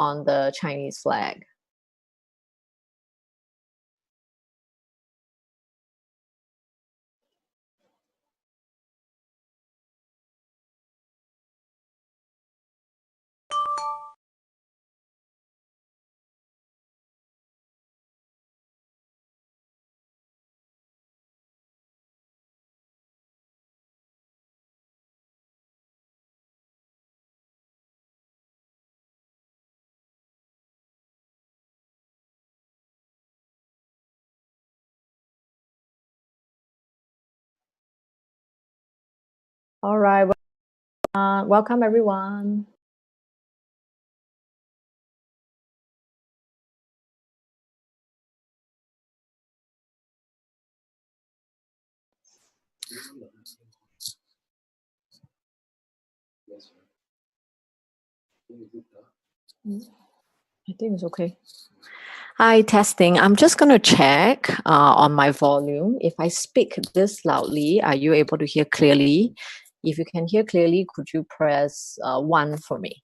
on the Chinese flag. All right, welcome everyone. I think it's okay. Hi, testing. I'm just going to check on my volume. If I speak this loudly, are you able to hear clearly? If you can hear clearly, could you press 1 for me?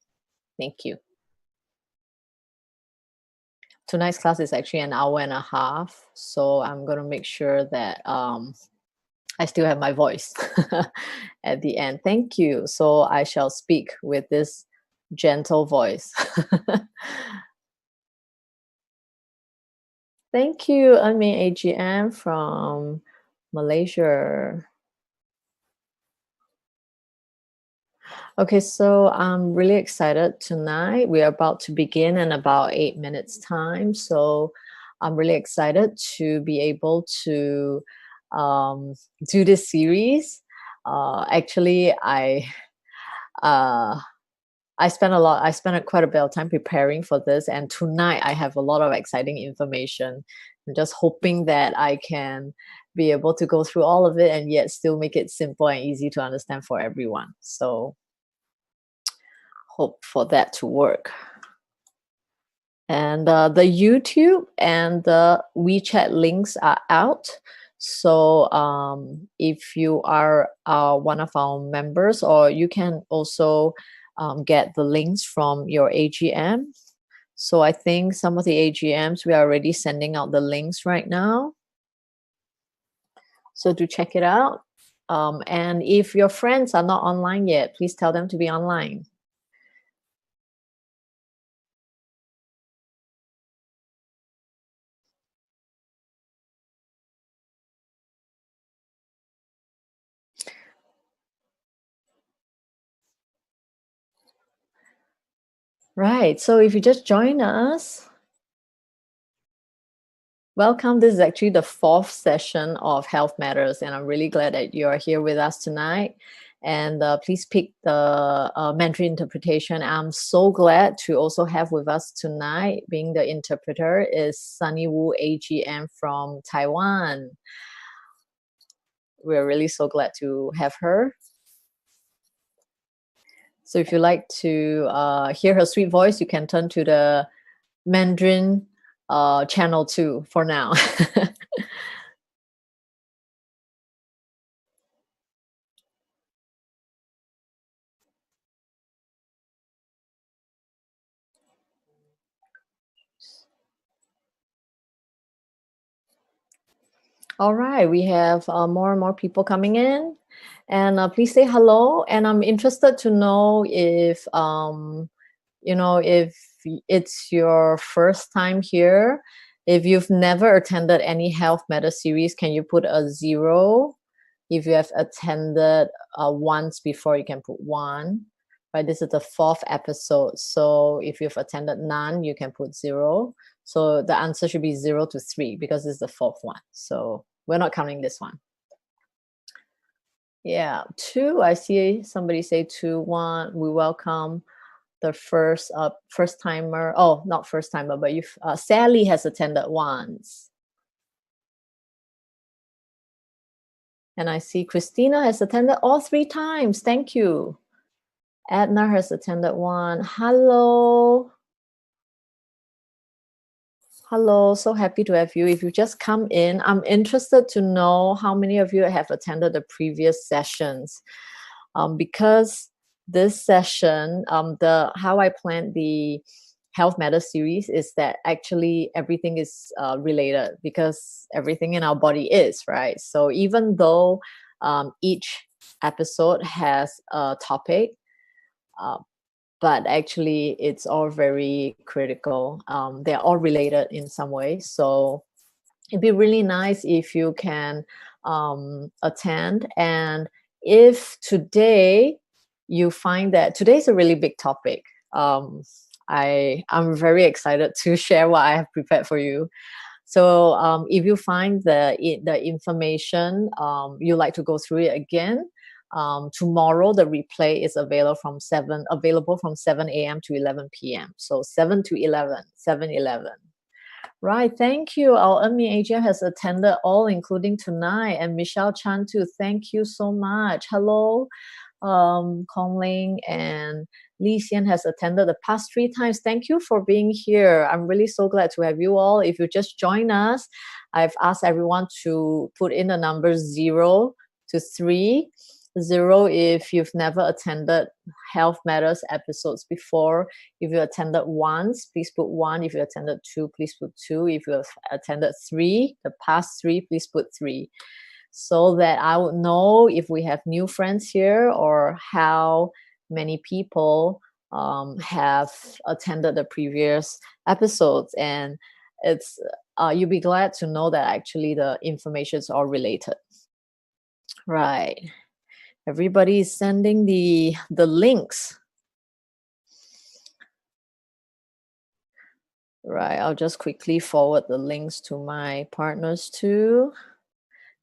Thank you. Tonight's class is actually an hour and a half, so I'm going to make sure that I still have my voice at the end. Thank you. So I shall speak with this gentle voice. Thank you, Anmin AGM from Malaysia. Okay, so I'm really excited tonight. We are about to begin in about 8 minutes time. So I'm really excited to be able to do this series. Actually, I spent quite a bit of time preparing for this, and tonight I have a lot of exciting information. I'm just hoping that I can be able to go through all of it and yet still make it simple and easy to understand for everyone. So hope for that to work. And the YouTube and the WeChat links are out. So if you are one of our members, or you can also get the links from your AGM. So I think some of the AGMs, we are already sending out the links right now. So to check it out. And if your friends are not online yet, please tell them to be online. Right. So if you just join us, welcome. This is actually the 4th session of Health Matters, and I'm really glad that you are here with us tonight. And please pick the Mandarin interpretation. I'm so glad to also have with us tonight, being the interpreter, is Sunny Wu AGM from Taiwan. We're really so glad to have her. So if you like to hear her sweet voice, you can turn to the Mandarin channel 2 for now. All right, we have more and more people coming in, and please say hello. And I'm interested to know if if it's your first time here. If you've never attended any Health Matter series, can you put a 0? If you have attended once before, you can put 1. Right, this is the 4th episode. So if you've attended none, you can put 0. So the answer should be 0 to 3 because it's the 4th one. So we're not counting this one. Yeah, 2. I see somebody say 2, 1. We welcome the first timer. Oh, not first timer, but Sally has attended once. And I see Christina has attended all 3 times. Thank you. Edna has attended 1. Hello. Hello, so happy to have you. If you just come in, I'm interested to know how many of you have attended the previous sessions. Because this session, how I planned the Health Matters series is that actually everything is related, because everything in our body is, right? So even though each episode has a topic, uh, but actually it's all very critical. They're all related in some way. So it'd be really nice if you can attend. And if today you find that today's a really big topic, I'm very excited to share what I have prepared for you. So if you find the information, you like to go through it again, tomorrow the replay is available from 7 a.m. to 11 p.m. So 7 to 11, 7-11. Right, thank you. Our Enmi Asia has attended all, including tonight, and Michelle Chan too. Thank you so much. Hello, Kong Ling and Li Xian has attended the past 3 times. Thank you for being here. I'm really so glad to have you all. If you just join us, I've asked everyone to put in the numbers 0 to 3. 0 if you've never attended Health Matters episodes before. If you attended once, please put 1. If you attended 2, please put 2. If you have attended 3, the past 3, please put 3. So that I would know if we have new friends here, or how many people have attended the previous episodes. And it's you'll be glad to know that actually the information is all related. Right. Everybody is sending the links. Right, I'll just quickly forward the links to my partners too.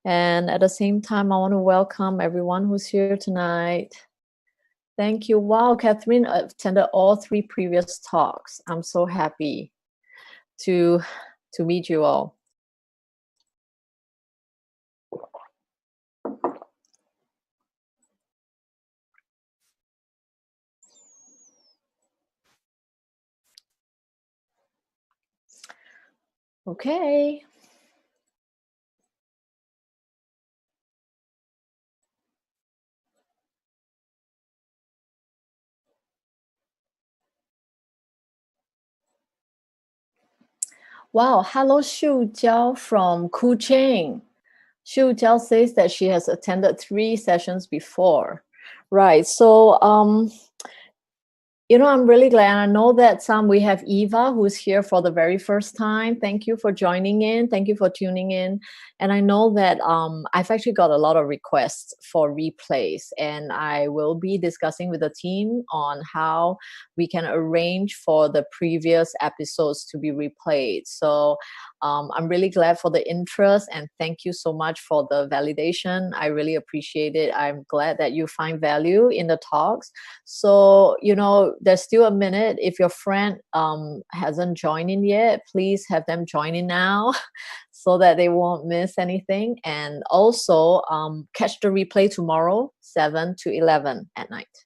And at the same time, I want to welcome everyone who's here tonight. Thank you. Wow, Catherine attended all 3 previous talks. I'm so happy to meet you all. Okay. Wow, hello Xu Jiao from Kuching. Xu Jiao says that she has attended 3 sessions before. Right, so I'm really glad. I know that we have Eva who's here for the very first time. Thank you for joining in. Thank you for tuning in. And I know that I've actually got a lot of requests for replays, and I will be discussing with the team on how we can arrange for the previous episodes to be replayed. So I'm really glad for the interest, and thank you so much for the validation. I really appreciate it. I'm glad that you find value in the talks. So, there's still a minute. If your friend hasn't joined in yet, please have them join in now so that they won't miss anything. And also catch the replay tomorrow, 7 to 11 at night,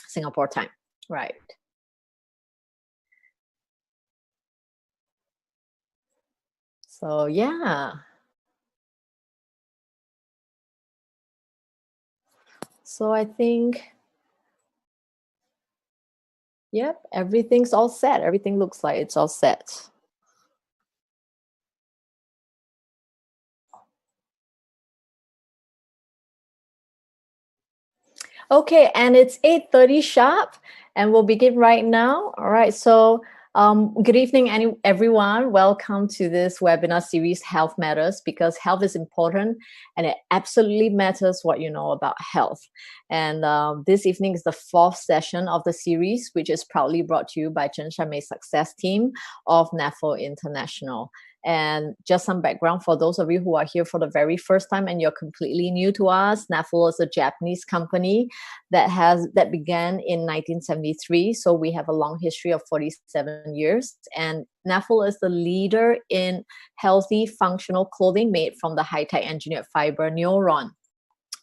Singapore time. Right. So, yeah. So I think, yep, everything's all set. Everything looks like it's all set. Okay, and it's 8:30 sharp, and we'll begin right now. All right, so good evening, everyone. Welcome to this webinar series, Health Matters, because health is important, and it absolutely matters what you know about health. And this evening is the 4th session of the series, which is proudly brought to you by Chen Shanmei's success team of NAFO International. And just some background for those of you who are here for the very first time and you're completely new to us. NAFO is a Japanese company that began in 1973. So we have a long history of 47 years. And NAFO is the leader in healthy, functional clothing made from the high-tech engineered fiber Neuron.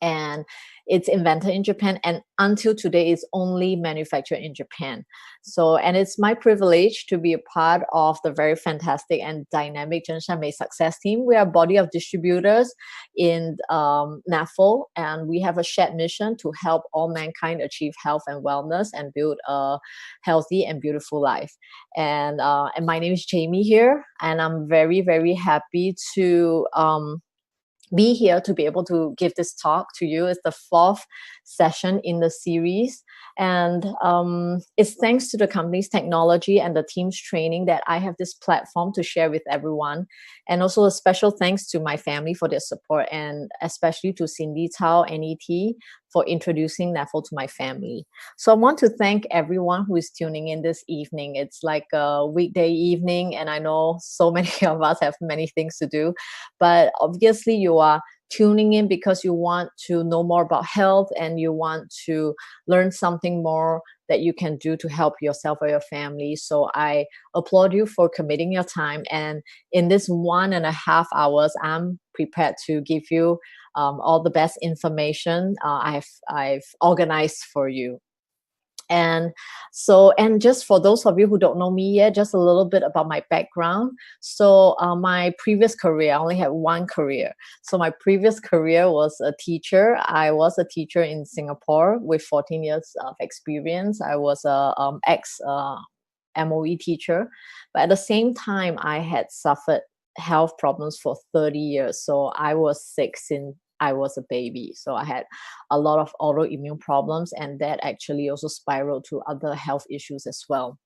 and it's invented in Japan, and until today it's only manufactured in Japan. So, and it's my privilege to be a part of the very fantastic and dynamic Zhengshan success team. We are a body of distributors in NAFL, and we have a shared mission to help all mankind achieve health and wellness and build a healthy and beautiful life. And my name is Jamie here, and I'm very, very happy to be here to be able to give this talk to you. It's the fourth session in the series. And it's thanks to the company's technology and the team's training that I have this platform to share with everyone. And also a special thanks to my family for their support, and especially to Cindy Tao, NET, for introducing NAFL to my family. So I want to thank everyone who is tuning in this evening. It's like a weekday evening, and I know so many of us have many things to do, but obviously you are tuning in because you want to know more about health and you want to learn something more that you can do to help yourself or your family. So I applaud you for committing your time. And in this 1.5 hours, I'm prepared to give you all the best information I've organized for you. And so, and just for those of you who don't know me yet, just a little bit about my background. So my previous career, I only had one career. So my previous career was a teacher. I was a teacher in Singapore with 14 years of experience. I was a ex MOE teacher, but at the same time, I had suffered health problems for 30 years. So I was sick since I was a baby. So I had a lot of autoimmune problems, and that actually also spiraled to other health issues as well.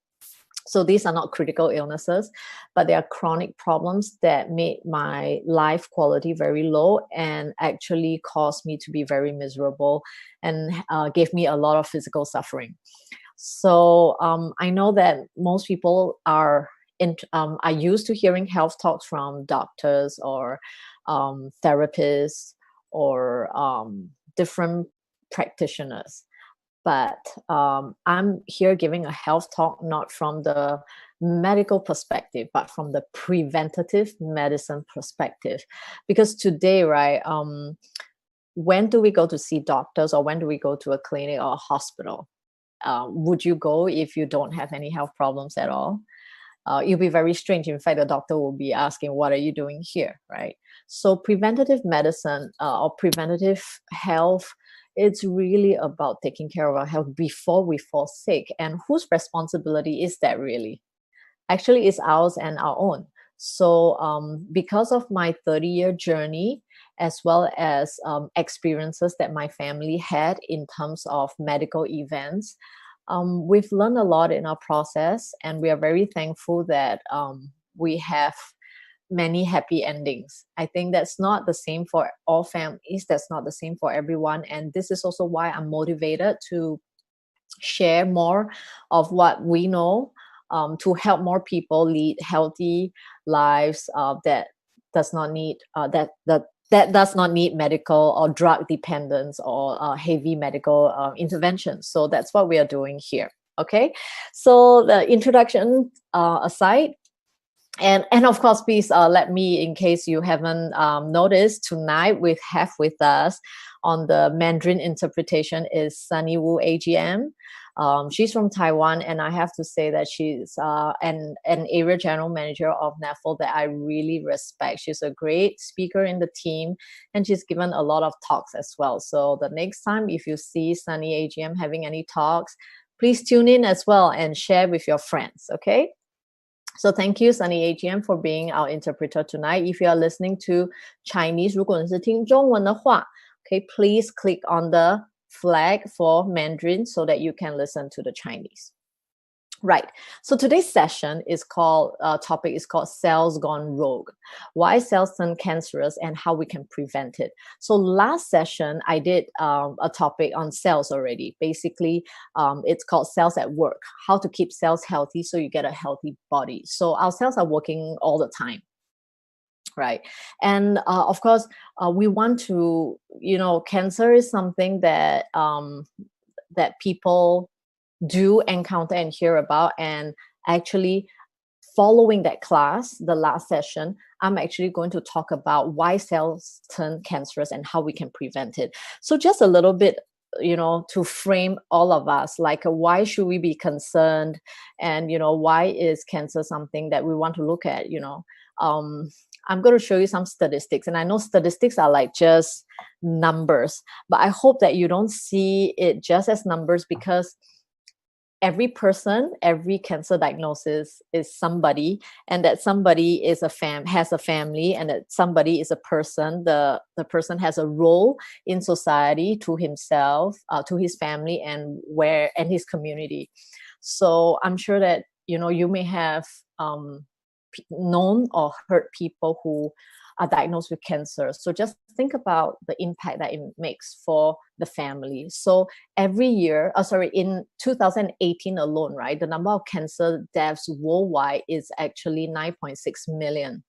So these are not critical illnesses, but they are chronic problems that made my life quality very low and actually caused me to be very miserable and gave me a lot of physical suffering. So I know that most people are used to hearing health talks from doctors or therapists or different practitioners. But I'm here giving a health talk not from the medical perspective, but from the preventative medicine perspective. Because today, right, when do we go to see doctors, or when do we go to a clinic or a hospital? Would you go if you don't have any health problems at all? It'll be very strange. In fact, the doctor will be asking, what are you doing here, right? So preventative medicine or preventative health, it's really about taking care of our health before we fall sick. And whose responsibility is that really? Actually, it's ours and our own. So because of my 30-year journey, as well as experiences that my family had in terms of medical events, we've learned a lot in our process, and we are very thankful that we have many happy endings. I think that's not the same for all families, that's not the same for everyone. And this is also why I'm motivated to share more of what we know, to help more people lead healthy lives that does not need that does not need medical or drug dependence or heavy medical interventions. So that's what we are doing here. Okay, so the introduction aside, and of course, please let me, in case you haven't noticed, tonight we have with us on the Mandarin interpretation is Sunny Wu AGM. She's from Taiwan, and I have to say that she's an area general manager of NAFL that I really respect. She's a great speaker in the team, and she's given a lot of talks as well. So the next time if you see Sunny AGM having any talks, please tune in as well and share with your friends, okay? So thank you, Sunny AGM, for being our interpreter tonight. If you are listening to Chinese, 如果你是听中文的话, okay, please click on the flag for Mandarin so that you can listen to the Chinese. Right. So today's session is called, topic is called Cells Gone Rogue. Why cells turn cancerous and how we can prevent it. So last session, I did a topic on cells already. Basically, it's called Cells at Work, how to keep cells healthy so you get a healthy body. So our cells are working all the time. Right. And of course, we want to, cancer is something that that people do encounter and hear about, and actually following that class, the last session, I'm actually going to talk about why cells turn cancerous and how we can prevent it. So just a little bit, to frame all of us, like why should we be concerned, and why is cancer something that we want to look at. I'm going to show you some statistics, and I know statistics are like just numbers, but I hope that you don't see it just as numbers, because every person, every cancer diagnosis is somebody, and that somebody is has a family, and that somebody is a person. The person has a role in society, to himself, to his family, and his community. So I'm sure that you may have known or heard people who are diagnosed with cancer. So just think about the impact that it makes for the family. So every year, in 2018 alone, right, the number of cancer deaths worldwide is actually 9.6 million.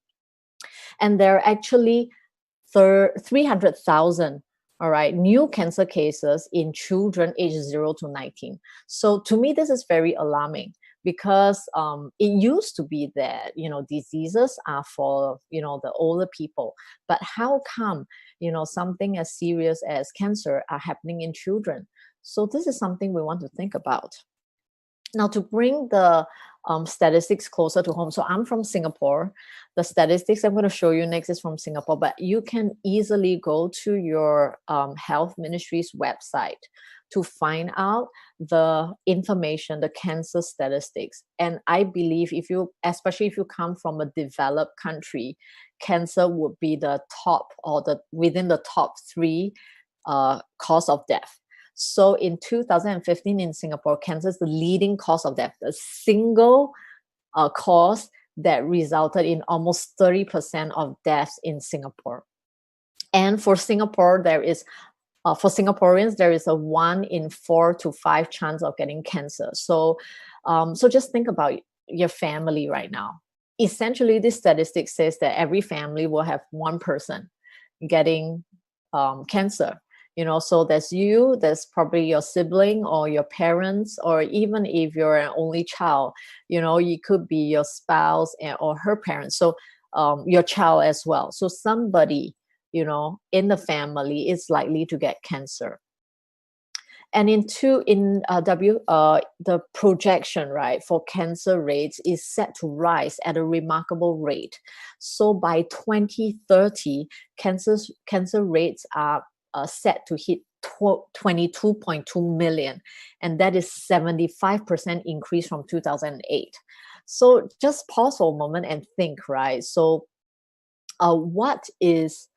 And there are actually 300,000, all right, new cancer cases in children aged 0 to 19. So to me, this is very alarming, because it used to be that diseases are for the older people, but how come something as serious as cancer are happening in children? So this is something we want to think about. Now, to bring the statistics closer to home, so I'm from Singapore. The statistics I'm going to show you next is from Singapore, but you can easily go to your health ministry's website to find out the information, the cancer statistics. And I believe especially if you come from a developed country, cancer would be the top, or within the top 3 cause of death. So in 2015 in Singapore, cancer is the leading cause of death, a single cause that resulted in almost 30% of deaths in Singapore. And for Singapore, for Singaporeans, there is a 1 in 4 to 5 chance of getting cancer. So just think about your family right now. Essentially, this statistic says that every family will have one person getting cancer. So there's probably your sibling or your parents, or even if you're an only child, it could be your spouse or her parents. So your child as well. So somebody, in the family is likely to get cancer. And the projection, right, for cancer rates is set to rise at a remarkable rate. So by 2030, cancer rates are set to hit 22.2 million, and that is 75% increase from 2008. So just pause for a moment and think, right? So what is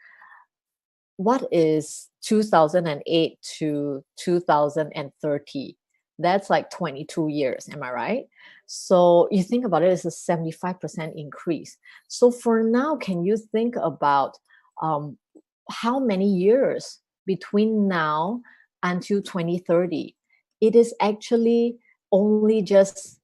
2008 to 2030? That's like 22 years, am I right? So you think about it, it's a 75% increase. So for now, can you think about how many years between now until 2030? It is actually only just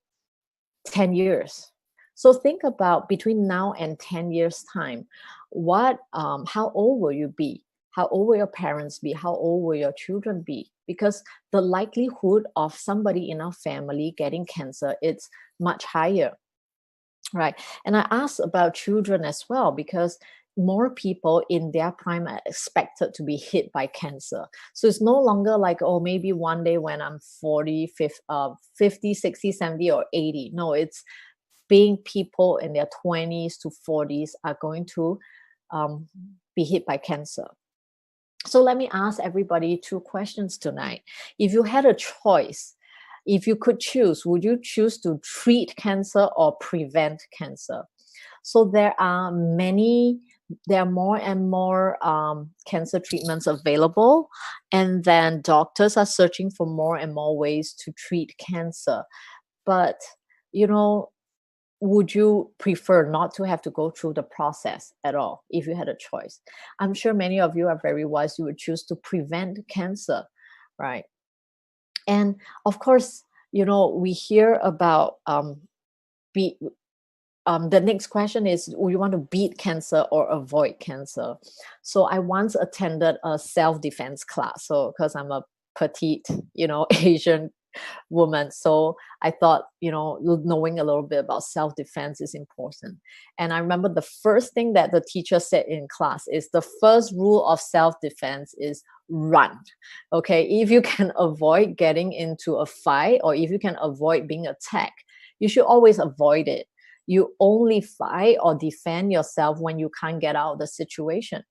10 years. So think about between now and 10 years time, how old will you be? How old will your parents be? How old will your children be? Because the likelihood of somebody in our family getting cancer, it's much higher, right? And I asked about children as well, because more people in their prime are expected to be hit by cancer. So it's no longer like, oh, maybe one day when I'm 40, 50, 60, 70, or 80. No, it's being people in their 20s to 40s are going to be hit by cancer. So let me ask everybody 2 questions tonight. If you had a choice, if you could choose, would you choose to treat cancer or prevent cancer? So there are more and more cancer treatments available, and then doctors are searching for more and more ways to treat cancer. But, would you prefer not to have to go through the process at all if you had a choice? I'm sure many of you are very wise. You would choose to prevent cancer, right? And of course, we hear about the next question is, would you want to beat cancer or avoid cancer? So I once attended a self-defense class. So because I'm a petite, Asian woman. So I thought, knowing a little bit about self-defense is important. And I remember the first thing that the teacher said in class is the first rule of self-defense is run. Okay, if you can avoid getting into a fight, or if you can avoid being attacked, you should always avoid it. You only fight or defend yourself when you can't get out of the situation.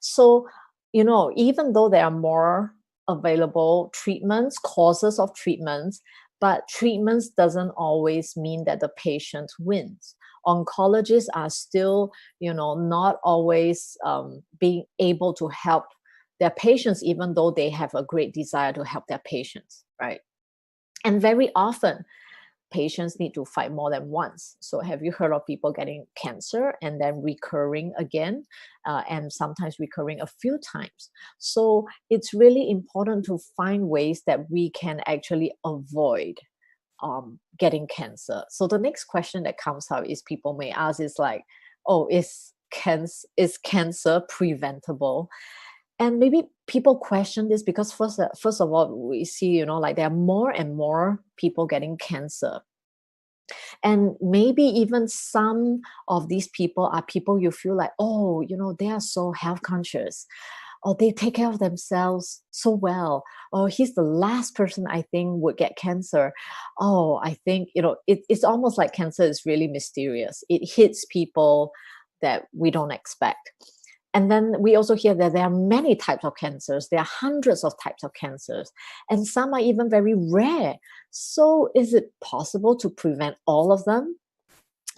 So, even though there are more available treatments, causes of treatments, but treatments doesn't always mean that the patient wins. Oncologists are still, not always being able to help their patients, even though they have a great desire to help their patients, right? And very often, patients need to fight more than once. So have you heard of people getting cancer and then recurring again, and sometimes recurring a few times? So it's really important to find ways that we can actually avoid getting cancer. So the next question that comes up is, people may ask, is like, oh, is cancer preventable? And maybe people question this because first of all, we see, like there are more and more people getting cancer. And maybe even some of these people are people you feel like, oh, they are so health conscious, or they take care of themselves so well, or he's the last person I think would get cancer. Oh, I think, it's almost like cancer is really mysterious. It hits people that we don't expect. And then we also hear that there are many types of cancers. There are hundreds of types of cancers, and some are even very rare. So is it possible to prevent all of them?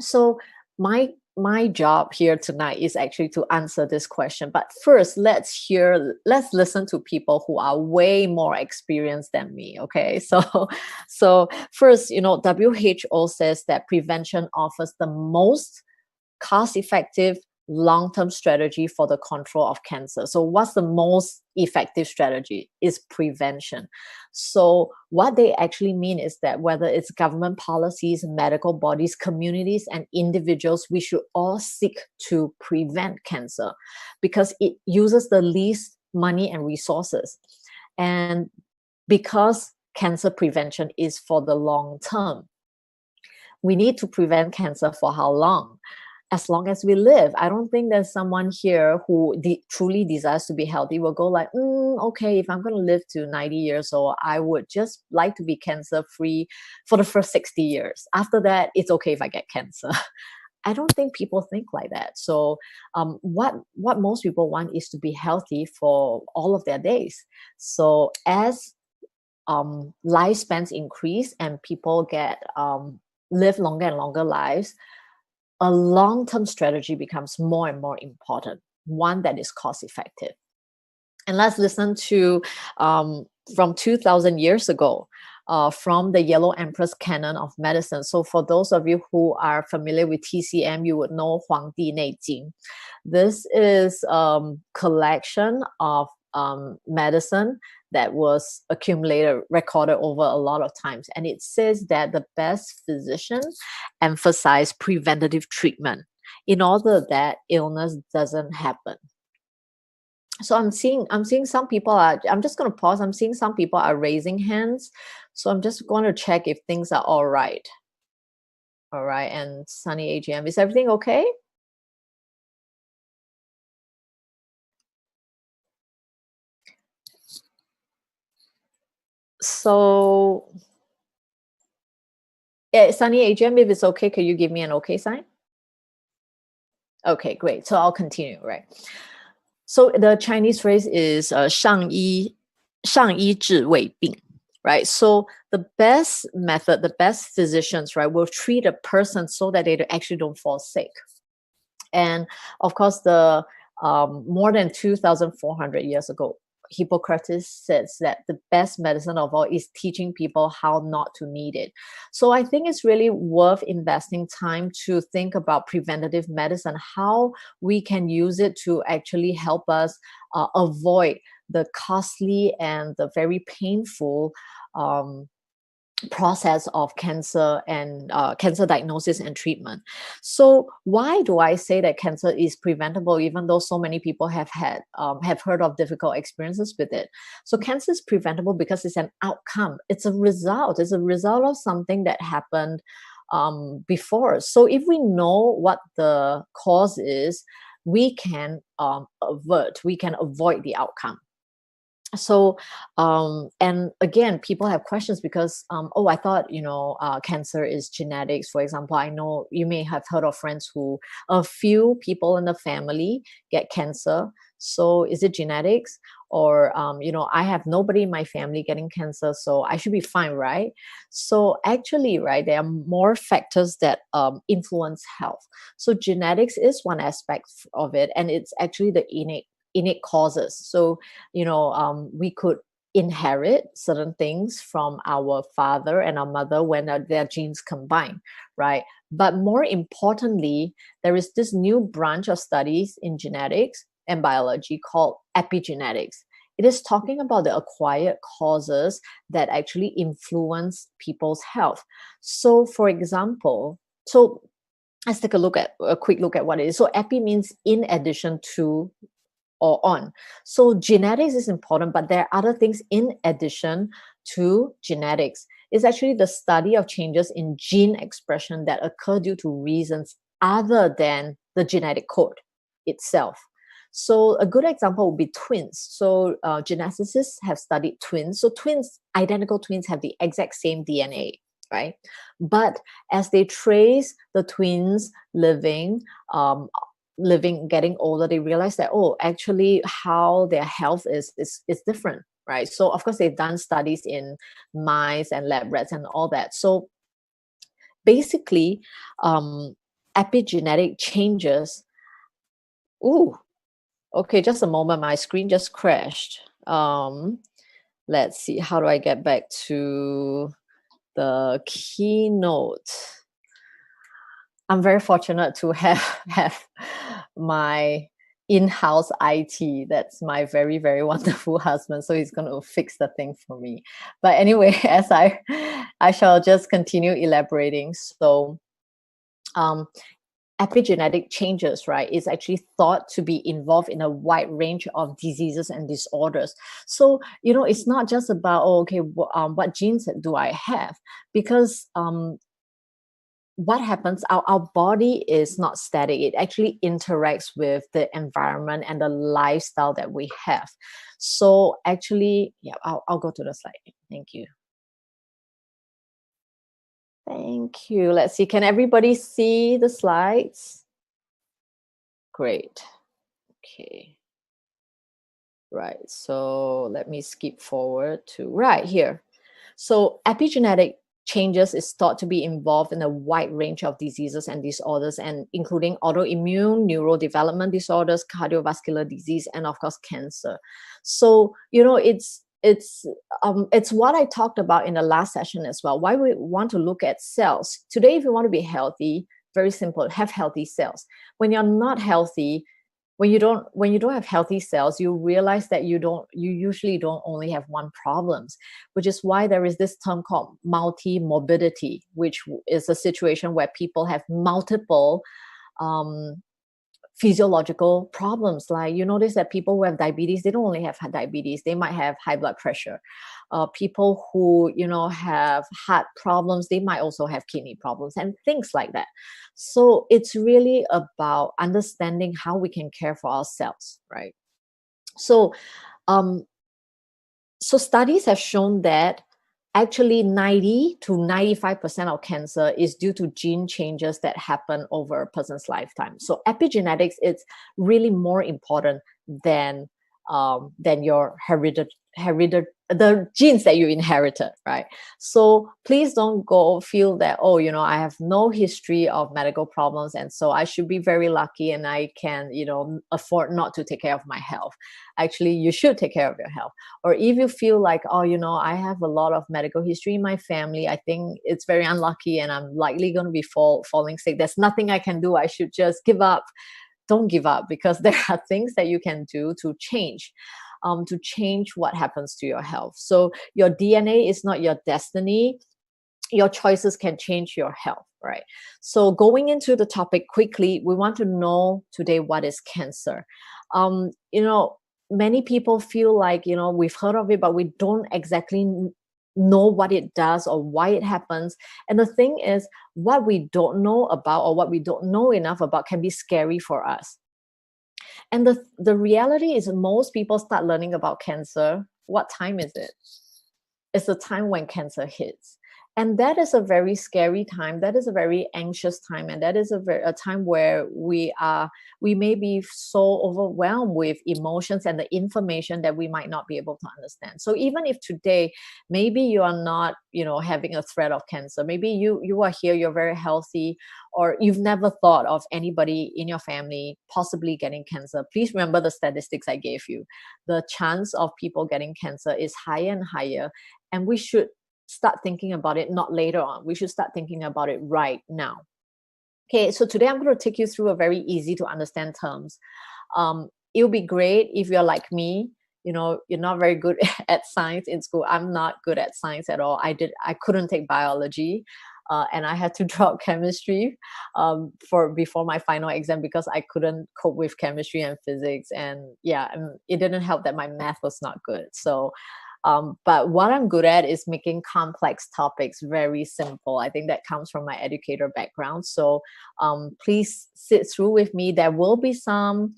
So my job here tonight is actually to answer this question. But first, let's listen to people who are way more experienced than me. Okay. So first, WHO says that prevention offers the most cost-effective long-term strategy for the control of cancer. So what's the most effective strategy? Is prevention. So what they actually mean is that whether it's government policies, medical bodies, communities, and individuals, we should all seek to prevent cancer because it uses the least money and resources. And because cancer prevention is for the long term, we need to prevent cancer for how long? As long as we live. I don't think there's someone here who truly desires to be healthy will go like, okay, if I'm going to live to 90 years old, I would just like to be cancer free for the first 60 years. After that, it's okay if I get cancer. I don't think people think like that. So what most people want is to be healthy for all of their days. So as lifespans increase and people live longer and longer lives, a long-term strategy becomes more and more important, one that is cost-effective. And let's listen to from 2,000 years ago, from the Yellow Emperor's Canon of Medicine. So for those of you who are familiar with TCM, you would know Huangdi Neijing. This is collection of medicine that was accumulated, recorded over a lot of times. And it says that the best physicians emphasize preventative treatment in order that illness doesn't happen. So I'm seeing some people I'm just going to pause. I'm seeing some people are raising hands. So I'm just going to check if things are all right. All right. And Sunny AGM, is everything okay? So, yeah, Sunny AGM, if it's okay, could you give me an okay sign? Okay, great. So I'll continue, right? So the Chinese phrase is 上医治未病, right? So the best method, the best physicians, right, will treat a person so that they actually don't fall sick. And of course, the more than 2,400 years ago, Hippocrates says that the best medicine of all is teaching people how not to need it. So I think it's really worth investing time to think about preventative medicine, how we can use it to actually help us avoid the costly and the very painful process of cancer and cancer diagnosis and treatment. So why do I say that cancer is preventable, even though so many people have heard of difficult experiences with it? So cancer is preventable because it's an outcome. It's a result. It's a result of something that happened before. So if we know what the cause is, we can we can avoid the outcome. So and again, people have questions because oh, I thought, cancer is genetics. For example, I know you may have heard of friends who a few people in the family get cancer. So is it genetics? Or I have nobody in my family getting cancer, so I should be fine, right? So actually, right, there are more factors that influence health. So genetics is one aspect of it, and it's actually the innate causes. So we could inherit certain things from our father and our mother when their genes combine, right? But more importantly, there is this new branch of studies in genetics and biology called epigenetics. It is talking about the acquired causes that actually influence people's health. So for example, let's take a quick look at what it is. So epi means in addition to or on. So genetics is important, but there are other things in addition to genetics. It's actually the study of changes in gene expression that occur due to reasons other than the genetic code itself. So a good example would be twins. So geneticists have studied twins. So identical twins have the exact same DNA, right? But as they trace the twins getting older, they realize that, oh, actually how their health is different, right? So of course they've done studies in mice and lab rats and all that. So basically, epigenetic changes. Ooh, okay, just a moment, my screen just crashed. Let's see, how do I get back to the keynote? I'm very fortunate to have my in-house IT. That's my very, very wonderful husband. So he's going to fix the thing for me. But anyway, as I shall just continue elaborating. So epigenetic changes, right, is actually thought to be involved in a wide range of diseases and disorders. So, it's not just about, oh, okay, what genes do I have? Because what happens, our body is not static. It actually interacts with the environment and the lifestyle that we have. So actually, yeah, I'll go to the slide. Thank you. Thank you. Let's see. Can everybody see the slides? Great. Okay. Right. So let me skip forward to right here. So epigenetic changes is thought to be involved in a wide range of diseases and disorders, and including autoimmune, neurodevelopment disorders, cardiovascular disease, and of course cancer. So it's what I talked about in the last session as well. Why we want to look at cells today? If you want to be healthy, very simple: have healthy cells. When you're not healthy, when you don't have healthy cells, you realize that you usually don't only have one problems, which is why there is this term called multi-morbidity, which is a situation where people have multiple um, physiological problems. Like, you notice that people who have diabetes, they don't only have diabetes, they might have high blood pressure. People who have heart problems, they might also have kidney problems and things like that. So it's really about understanding how we can care for ourselves, right? So um so studies have shown that actually 90 to 95% of cancer is due to gene changes that happen over a person's lifetime. So epigenetics is really more important than your the genes that you inherited, right? So please don't go feel that, oh, I have no history of medical problems, and so I should be very lucky and I can, afford not to take care of my health. Actually, you should take care of your health. Or if you feel like, oh, I have a lot of medical history in my family, I think it's very unlucky and I'm likely going to be falling sick, there's nothing I can do, I should just give up. Don't give up, because there are things that you can do to change what happens to your health. So your DNA is not your destiny. your choices can change your health, right? So going into the topic quickly, we want to know today what is cancer. You know, many people feel like, you know, we've heard of it, but we don't exactly know what it does or why it happens. And the thing is, what we don't know about or what we don't know enough about can be scary for us. And the reality is most people start learning about cancer. What time is it? It's the time when cancer hits. And that is a very scary time. That is a very anxious time. And that is a time where we may be so overwhelmed with emotions and the information that we might not be able to understand. So even if today, maybe you are not, you know, having a threat of cancer, maybe you are here, you're very healthy, or you've never thought of anybody in your family possibly getting cancer, please remember the statistics I gave you. The chance of people getting cancer is higher and higher, and we should start thinking about it not later on. We should start thinking about it right now. Okay, so today I'm going to take you through a very easy to understand terms. It would be great if you're like me. You know, you're not very good at science in school. I'm not good at science at all. I couldn't take biology. And I had to drop chemistry for before my final exam because I couldn't cope with chemistry and physics. And yeah, it didn't help that my math was not good. So but what I'm good at is making complex topics very simple. I think that comes from my educator background. So please sit through with me. There will be some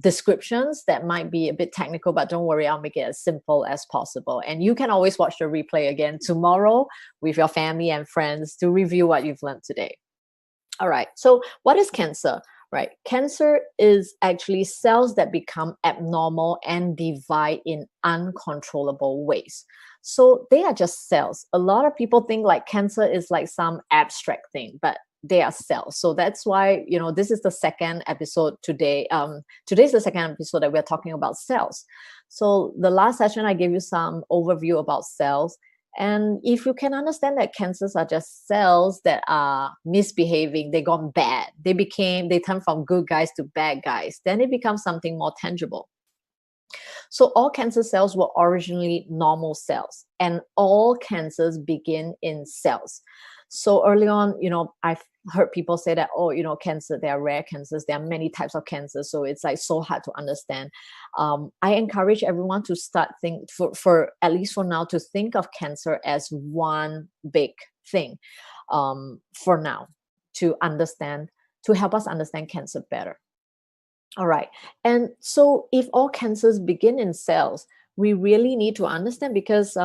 descriptions that might be a bit technical, but don't worry, I'll make it as simple as possible. And you can always watch the replay again tomorrow with your family and friends to review what you've learned today. All right. So what is cancer? Right. Cancer is actually cells that become abnormal and divide in uncontrollable ways. So they are just cells. A lot of people think like cancer is like some abstract thing, but they are cells. So that's why, you know, this is the second episode today. Today's the second episode that we're talking about cells. So the last session, I gave you some overview about cells. And if you can understand that cancers are just cells that are misbehaving, they gone bad, they turn from good guys to bad guys, then it becomes something more tangible. So all cancer cells were originally normal cells, and all cancers begin in cells. So early on, you know, I've heard people say that, oh, you know, cancer, there are rare cancers, there are many types of cancer, so it's like so hard to understand. I encourage everyone to start think for at least for now to think of cancer as one big thing for now to understand, to help us understand cancer better. All right. And so, if all cancers begin in cells, we really need to understand because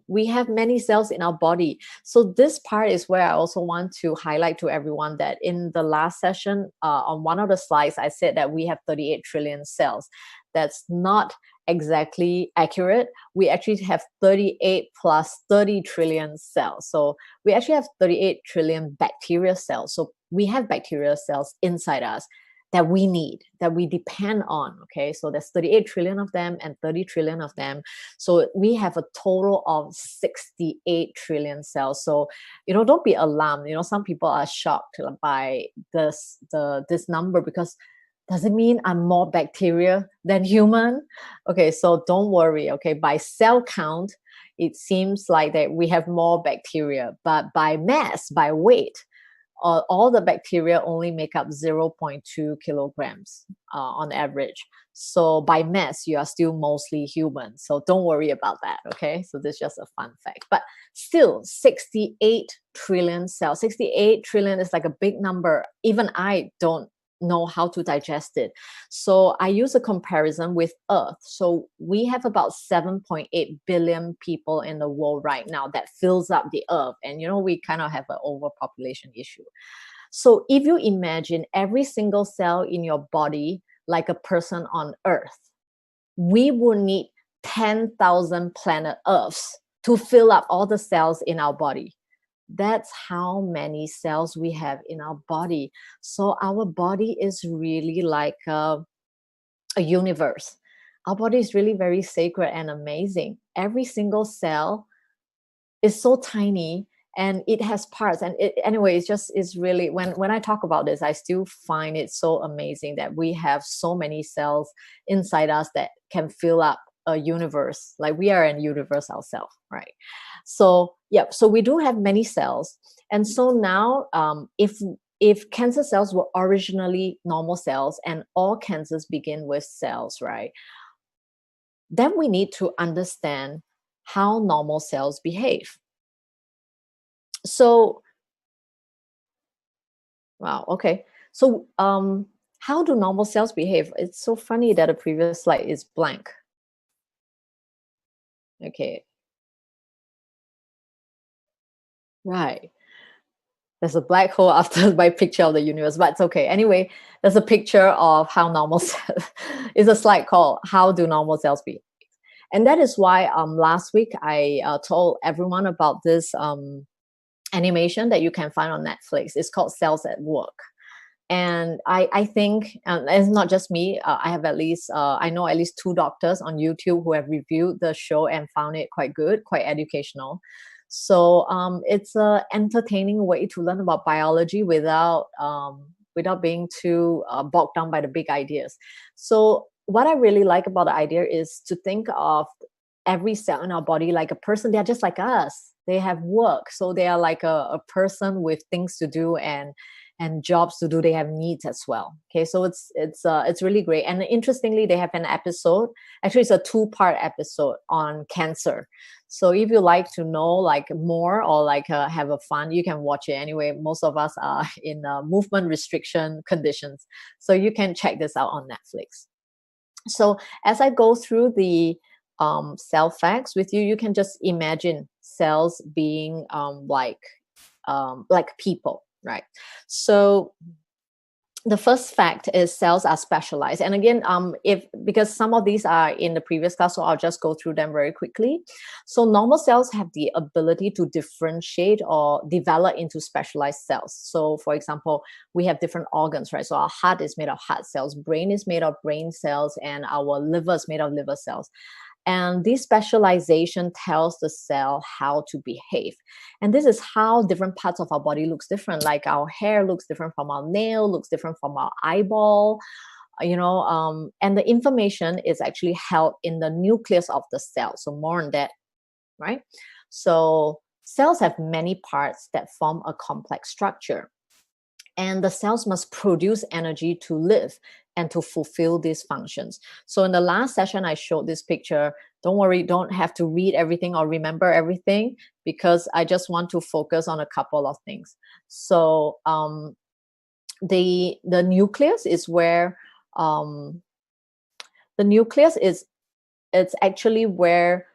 we have many cells in our body. So, this part is where I also want to highlight to everyone that in the last session, on one of the slides, I said that we have 38 trillion cells. That's not exactly accurate. We actually have 38 plus 30 trillion cells. So, we actually have 38 trillion bacteria cells. So, we have bacteria cells inside us that we need, that we depend on. Okay, so there's 38 trillion of them and 30 trillion of them. So we have a total of 68 trillion cells. So, you know, don't be alarmed. You know, some people are shocked by this number because does it mean I'm more bacteria than human? Okay, so don't worry. Okay, by cell count, it seems like that we have more bacteria, but by mass, by weight, all the bacteria only make up 0.2 kilograms on average. So by mass, you are still mostly human. So don't worry about that, okay? So this is just a fun fact. But still, 68 trillion cells. 68 trillion is like a big number. Even I don't know how to digest it. So I use a comparison with Earth. So we have about 7.8 billion people in the world right now that fills up the Earth. And, you know, we kind of have an overpopulation issue. So if you imagine every single cell in your body like a person on Earth, we will need 10,000 planet Earths to fill up all the cells in our body. That's how many cells we have in our body. So our body is really like a universe. Our body is really very sacred and amazing. Every single cell is so tiny and it has parts. And anyway, it's really, when I talk about this, I still find it so amazing that we have so many cells inside us that can fill up a universe. Like we are a universe ourselves, right? So yeah, so we do have many cells. And so now, if cancer cells were originally normal cells and all cancers begin with cells, right? Then we need to understand how normal cells behave. So, wow, okay. So, how do normal cells behave? It's so funny that the previous slide is blank. Okay, right. There's a black hole after my picture of the universe, but it's okay. Anyway, there's a picture of how normal cells. It's a slide called "How Do Normal Cells Behave?" And that is why last week I told everyone about this animation that you can find on Netflix. It's called Cells at Work. And I think, and it's not just me, I have at least, I know at least 2 doctors on YouTube who have reviewed the show and found it quite good, quite educational. So it's a entertaining way to learn about biology without being too bogged down by the big ideas. So what I really like about the idea is to think of every cell in our body like a person. They're just like us. They have work, so they are like a person with things to do and jobs to do. They have needs as well. Okay, so it's really great. And interestingly, they have an episode. Actually, it's a 2-part episode on cancer. So if you like to know like more or like have a fun, you can watch it. Anyway, most of us are in movement restriction conditions, so you can check this out on Netflix. So as I go through the cell facts with you, you can just imagine cells being like people, right? So the first fact is cells are specialized. And again, if because some of these are in the previous class, so I'll just go through them very quickly. So normal cells have the ability to differentiate or develop into specialized cells. So for example, we have different organs, right? So our heart is made of heart cells, brain is made of brain cells, and our liver is made of liver cells. And this specialization tells the cell how to behave. And this is how different parts of our body looks different. Like our hair looks different from our nail, looks different from our eyeball, and the information is actually held in the nucleus of the cell. So more on that, right? So cells have many parts that form a complex structure. And the cells must produce energy to live and to fulfill these functions. So in the last session, I showed this picture. Don't worry, don't have to read everything or remember everything, because I just want to focus on a couple of things. So the nucleus is where the nucleus is, it's actually where,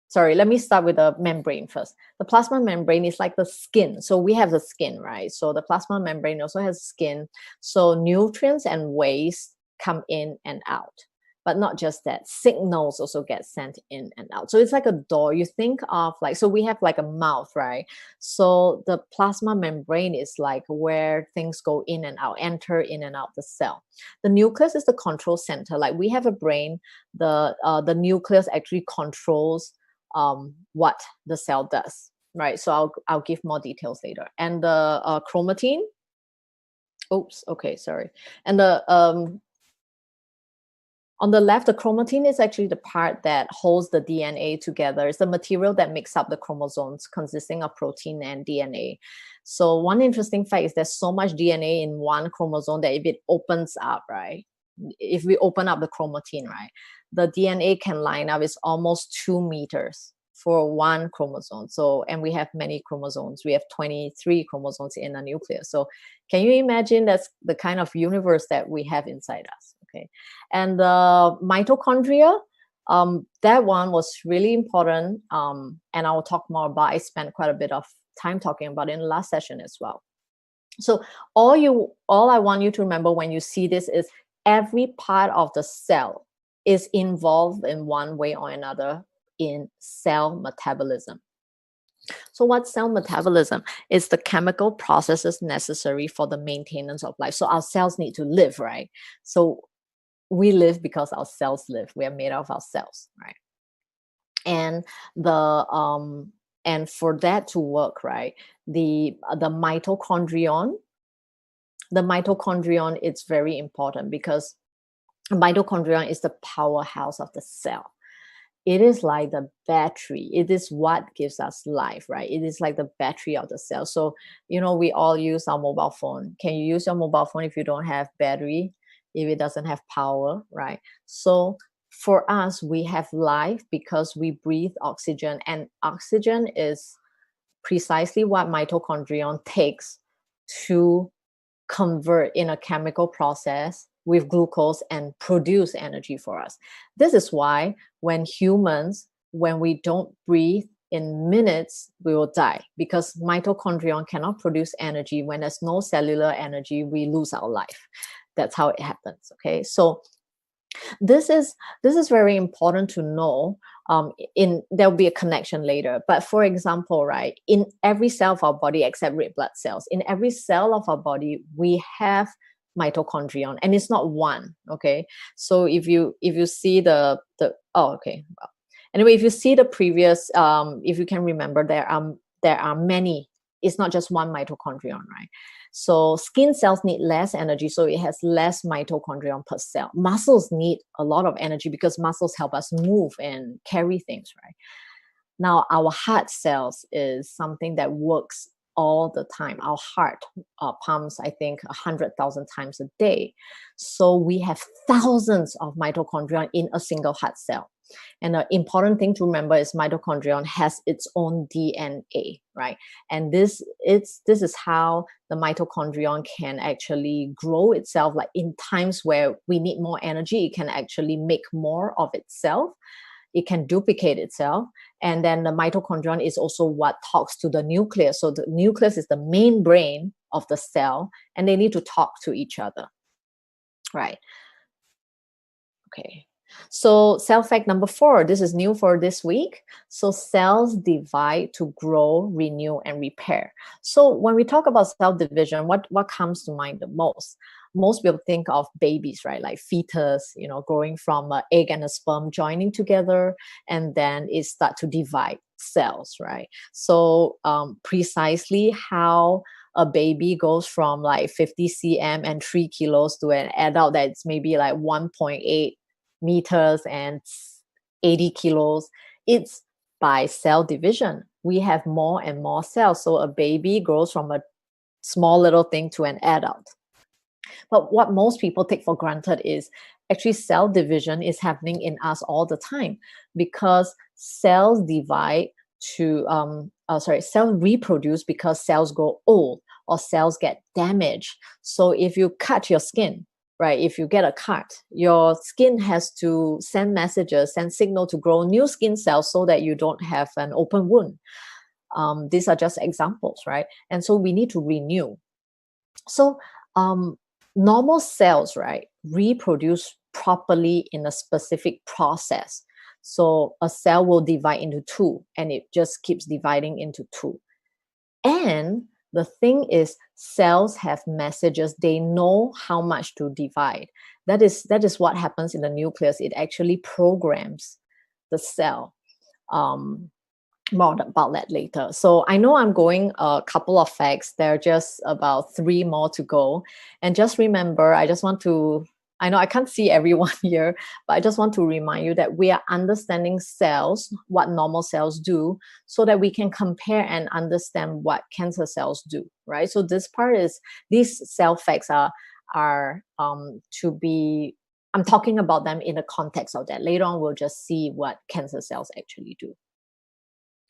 sorry, let me start with the membrane first. The plasma membrane is like the skin. So we have the skin, right? So the plasma membrane also has skin. So nutrients and waste come in and out. But not just that, signals also get sent in and out. So it's like a door. You think of like, so we have like a mouth, right? So the plasma membrane is like where things go in and out, enter in and out the cell. The nucleus is the control center. Like we have a brain, the nucleus actually controls what the cell does, right? So I'll give more details later. And the chromatin, oops, okay, sorry. And the on the left, the chromatin is actually the part that holds the DNA together. It's the material that makes up the chromosomes, consisting of protein and DNA. So one interesting fact is there's so much DNA in one chromosome that if it opens up, right? If we open up the chromatin, right, the DNA can line up. It's almost 2 meters for one chromosome. So, and we have many chromosomes. We have 23 chromosomes in a nucleus. So can you imagine that's the kind of universe that we have inside us? Okay. And the mitochondria, that one was really important. And I will talk more about, I spent quite a bit of time talking about it in the last session as well. So all I want you to remember when you see this is every part of the cell is involved in one way or another in cell metabolism. So what's cell metabolism? It's the chemical processes necessary for the maintenance of life. So our cells need to live, right? So we live because our cells live. We are made of our cells, right? And and for that to work, right, the mitochondrion, it's very important because mitochondrion is the powerhouse of the cell. it is like the battery. It is what gives us life, right? It is like the battery of the cell. So, we all use our mobile phone. Can you use your mobile phone if you don't have battery, if it doesn't have power, right? So for us, we have life because we breathe oxygen, and oxygen is precisely what mitochondrion takes to convert in a chemical process with glucose and produce energy for us. This is why when we don't breathe in minutes, we will die, because mitochondrion cannot produce energy. When there's no cellular energy, we lose our life. That's how it happens. Okay, so this is very important to know. There'll be a connection later, but for example, right, in every cell of our body except red blood cells, in every cell of our body we have mitochondrion, and it's not one. Okay, so if you see the oh, okay, well, anyway, if you see the previous, if you can remember, there are many. It's not just one mitochondrion, right? So skin cells need less energy, so it has less mitochondrion per cell. Muscles need a lot of energy because muscles help us move and carry things, right? Now, our heart cells is something that works all the time. Our heart pumps, I think, 100,000 times a day. So we have thousands of mitochondria in a single heart cell. And the important thing to remember is mitochondrion has its own DNA, right? And this is how the mitochondrion can actually grow itself. Like in times where we need more energy, it can actually make more of itself. It can duplicate itself. And then the mitochondrion is also what talks to the nucleus. So the nucleus is the main brain of the cell, and they need to talk to each other, right? Okay. So cell fact number 4, this is new for this week. So cells divide to grow, renew, and repair. So when we talk about cell division, what comes to mind the most? Most people think of babies, right? Like fetus, growing from an egg and a sperm joining together, and then it start to divide cells, right? So precisely how a baby goes from like 50 cm and 3 kilos to an adult that's maybe like 1.8 meters and 80 kilos, it's by cell division. We have more and more cells. So a baby grows from a small little thing to an adult. But what most people take for granted is actually cell division is happening in us all the time, because cells divide to cells reproduce because cells grow old or cells get damaged. So if you cut your skin, right, if you get a cut, your skin has to send messages, send signal to grow new skin cells so that you don't have an open wound. These are just examples, right? And so we need to renew. So normal cells, right, reproduce properly in a specific process. So a cell will divide into 2, and it just keeps dividing into 2. And the thing is, cells have messages. They know how much to divide. That is what happens in the nucleus. It actually programs the cell. More about that later. So I know I'm going a couple of facts. There are just about 3 more to go. And just remember, I know I can't see everyone here, but I just want to remind you that we are understanding cells, what normal cells do, so that we can compare and understand what cancer cells do, right? So these cell facts are to be, I'm talking about them in the context of that. Later on, we'll just see what cancer cells actually do.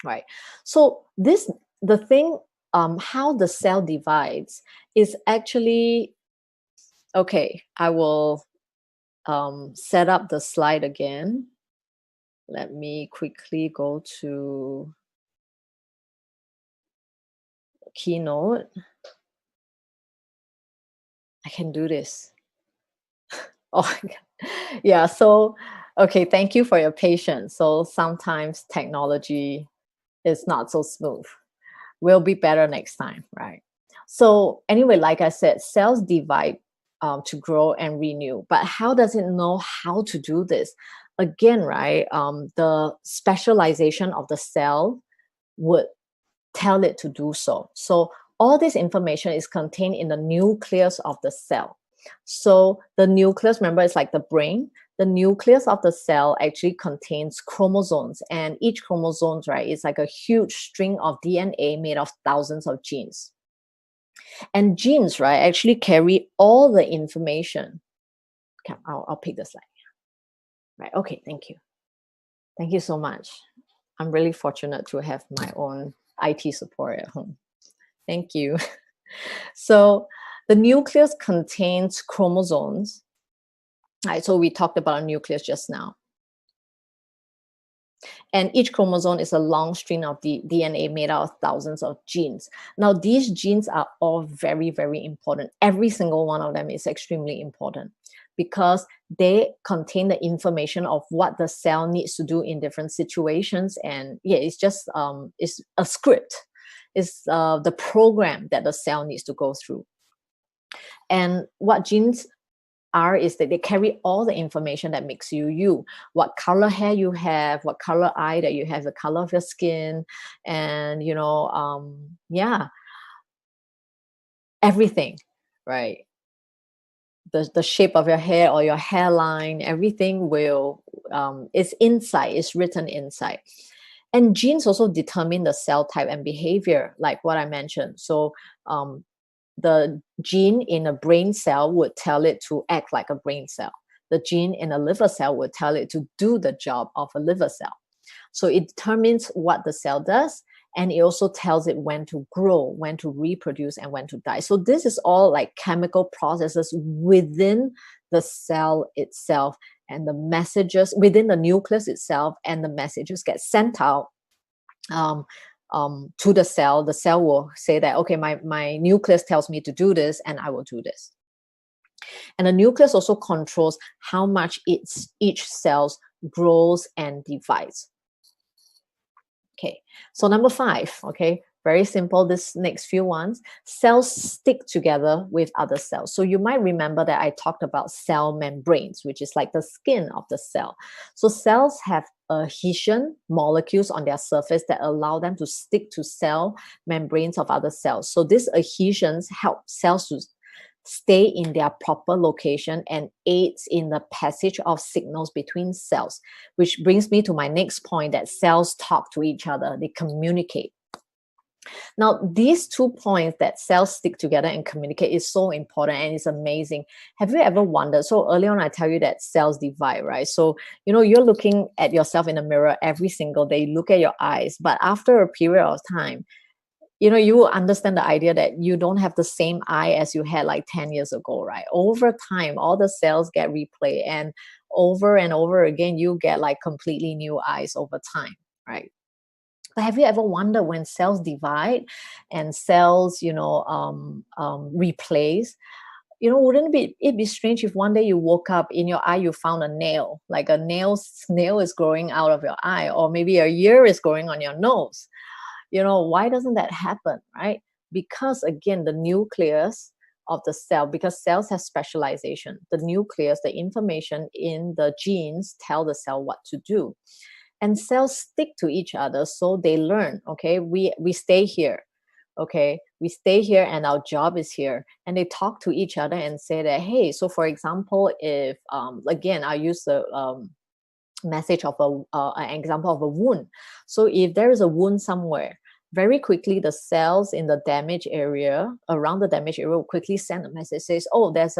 Right. So the thing, how the cell divides is actually, okay, I will set up the slide again. Let me quickly go to Keynote. I can do this. Oh, yeah. So, okay, thank you for your patience. So sometimes technology is not so smooth. Will be better next time, right? So anyway, like I said, cells divide to grow and renew. But how does it know how to do this? Again, right, the specialization of the cell would tell it to do so. So all this information is contained in the nucleus of the cell. So the nucleus, remember, it's like the brain. The nucleus of the cell actually contains chromosomes, and each chromosome, right, is like a huge string of DNA made of thousands of genes. And genes, right, actually carry all the information. Okay, I'll pick the slide. Right. Okay. Thank you. Thank you so much. I'm really fortunate to have my own IT support at home. Thank you. So the nucleus contains chromosomes. Right, so we talked about a nucleus just now. And each chromosome is a long string of the DNA made out of thousands of genes. Now, these genes are all very, very important. Every single one of them is extremely important because they contain the information of what the cell needs to do in different situations. And yeah, it's just it's a script. It's the program that the cell needs to go through. And what genes are is that they carry all the information that makes you you. What color hair you have, what color eye that you have, the color of your skin, and yeah, everything, right? The shape of your hair or your hairline, everything will is inside, is written inside. And genes also determine the cell type and behavior, like what I mentioned. So the gene in a brain cell would tell it to act like a brain cell. The gene in a liver cell would tell it to do the job of a liver cell. So it determines what the cell does, and it also tells it when to grow, when to reproduce, and when to die. So this is all like chemical processes within the cell itself, and the messages within the nucleus itself, and the messages get sent out to the cell. The cell will say that, okay, my nucleus tells me to do this, and I will do this. And the nucleus also controls how much each cell grows and divides. Okay, so number 5, okay, very simple, this next few ones. Cells stick together with other cells. So you might remember that I talked about cell membranes, which is like the skin of the cell. So cells have adhesion molecules on their surface that allow them to stick to cell membranes of other cells. So these adhesions help cells to stay in their proper location and aids in the passage of signals between cells, which brings me to my next point, that cells talk to each other, they communicate. Now, these 2 points, that cells stick together and communicate, is so important and it's amazing. Have you ever wondered? So early on, I tell you that cells divide, right? So, you're looking at yourself in the mirror every single day, look at your eyes, but after a period of time, you will understand the idea that you don't have the same eye as you had like 10 years ago, right? Over time, all the cells get replayed, and over again, you get like completely new eyes over time, right? But have you ever wondered, when cells divide and cells, replace, wouldn't it be strange if one day you woke up, in your eye you found a nail, like a nail is growing out of your eye, or maybe a ear is growing on your nose? Why doesn't that happen, right? Because again, the nucleus of the cell, because cells have specialization, the nucleus, the information in the genes tell the cell what to do. And cells stick to each other, so they learn, okay, we stay here, okay, we stay here and our job is here. And they talk to each other and say that, hey, so for example, if again, I use the message of an example of a wound. So if there is a wound somewhere, very quickly the cells in the damaged area, around the damaged area, will quickly send a message, says, oh, there's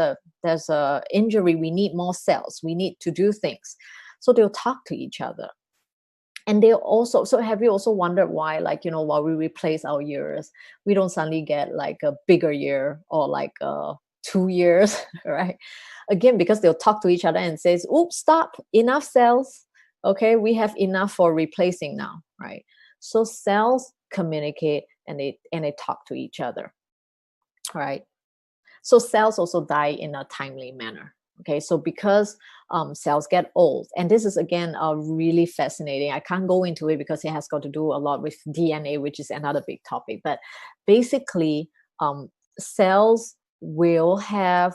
a injury, we need more cells, we need to do things. So they'll talk to each other. And they also, so have you also wondered why, like, while we replace our ears, we don't suddenly get like a bigger ear, or like 2 years, right? Again, because they'll talk to each other and says, oops, stop, enough cells. Okay, we have enough for replacing now, right? So cells communicate, and they talk to each other, right? So cells also die in a timely manner. Okay, so because cells get old, and this is again really fascinating. I can't go into it because it has got to do a lot with DNA, which is another big topic. But basically, cells will have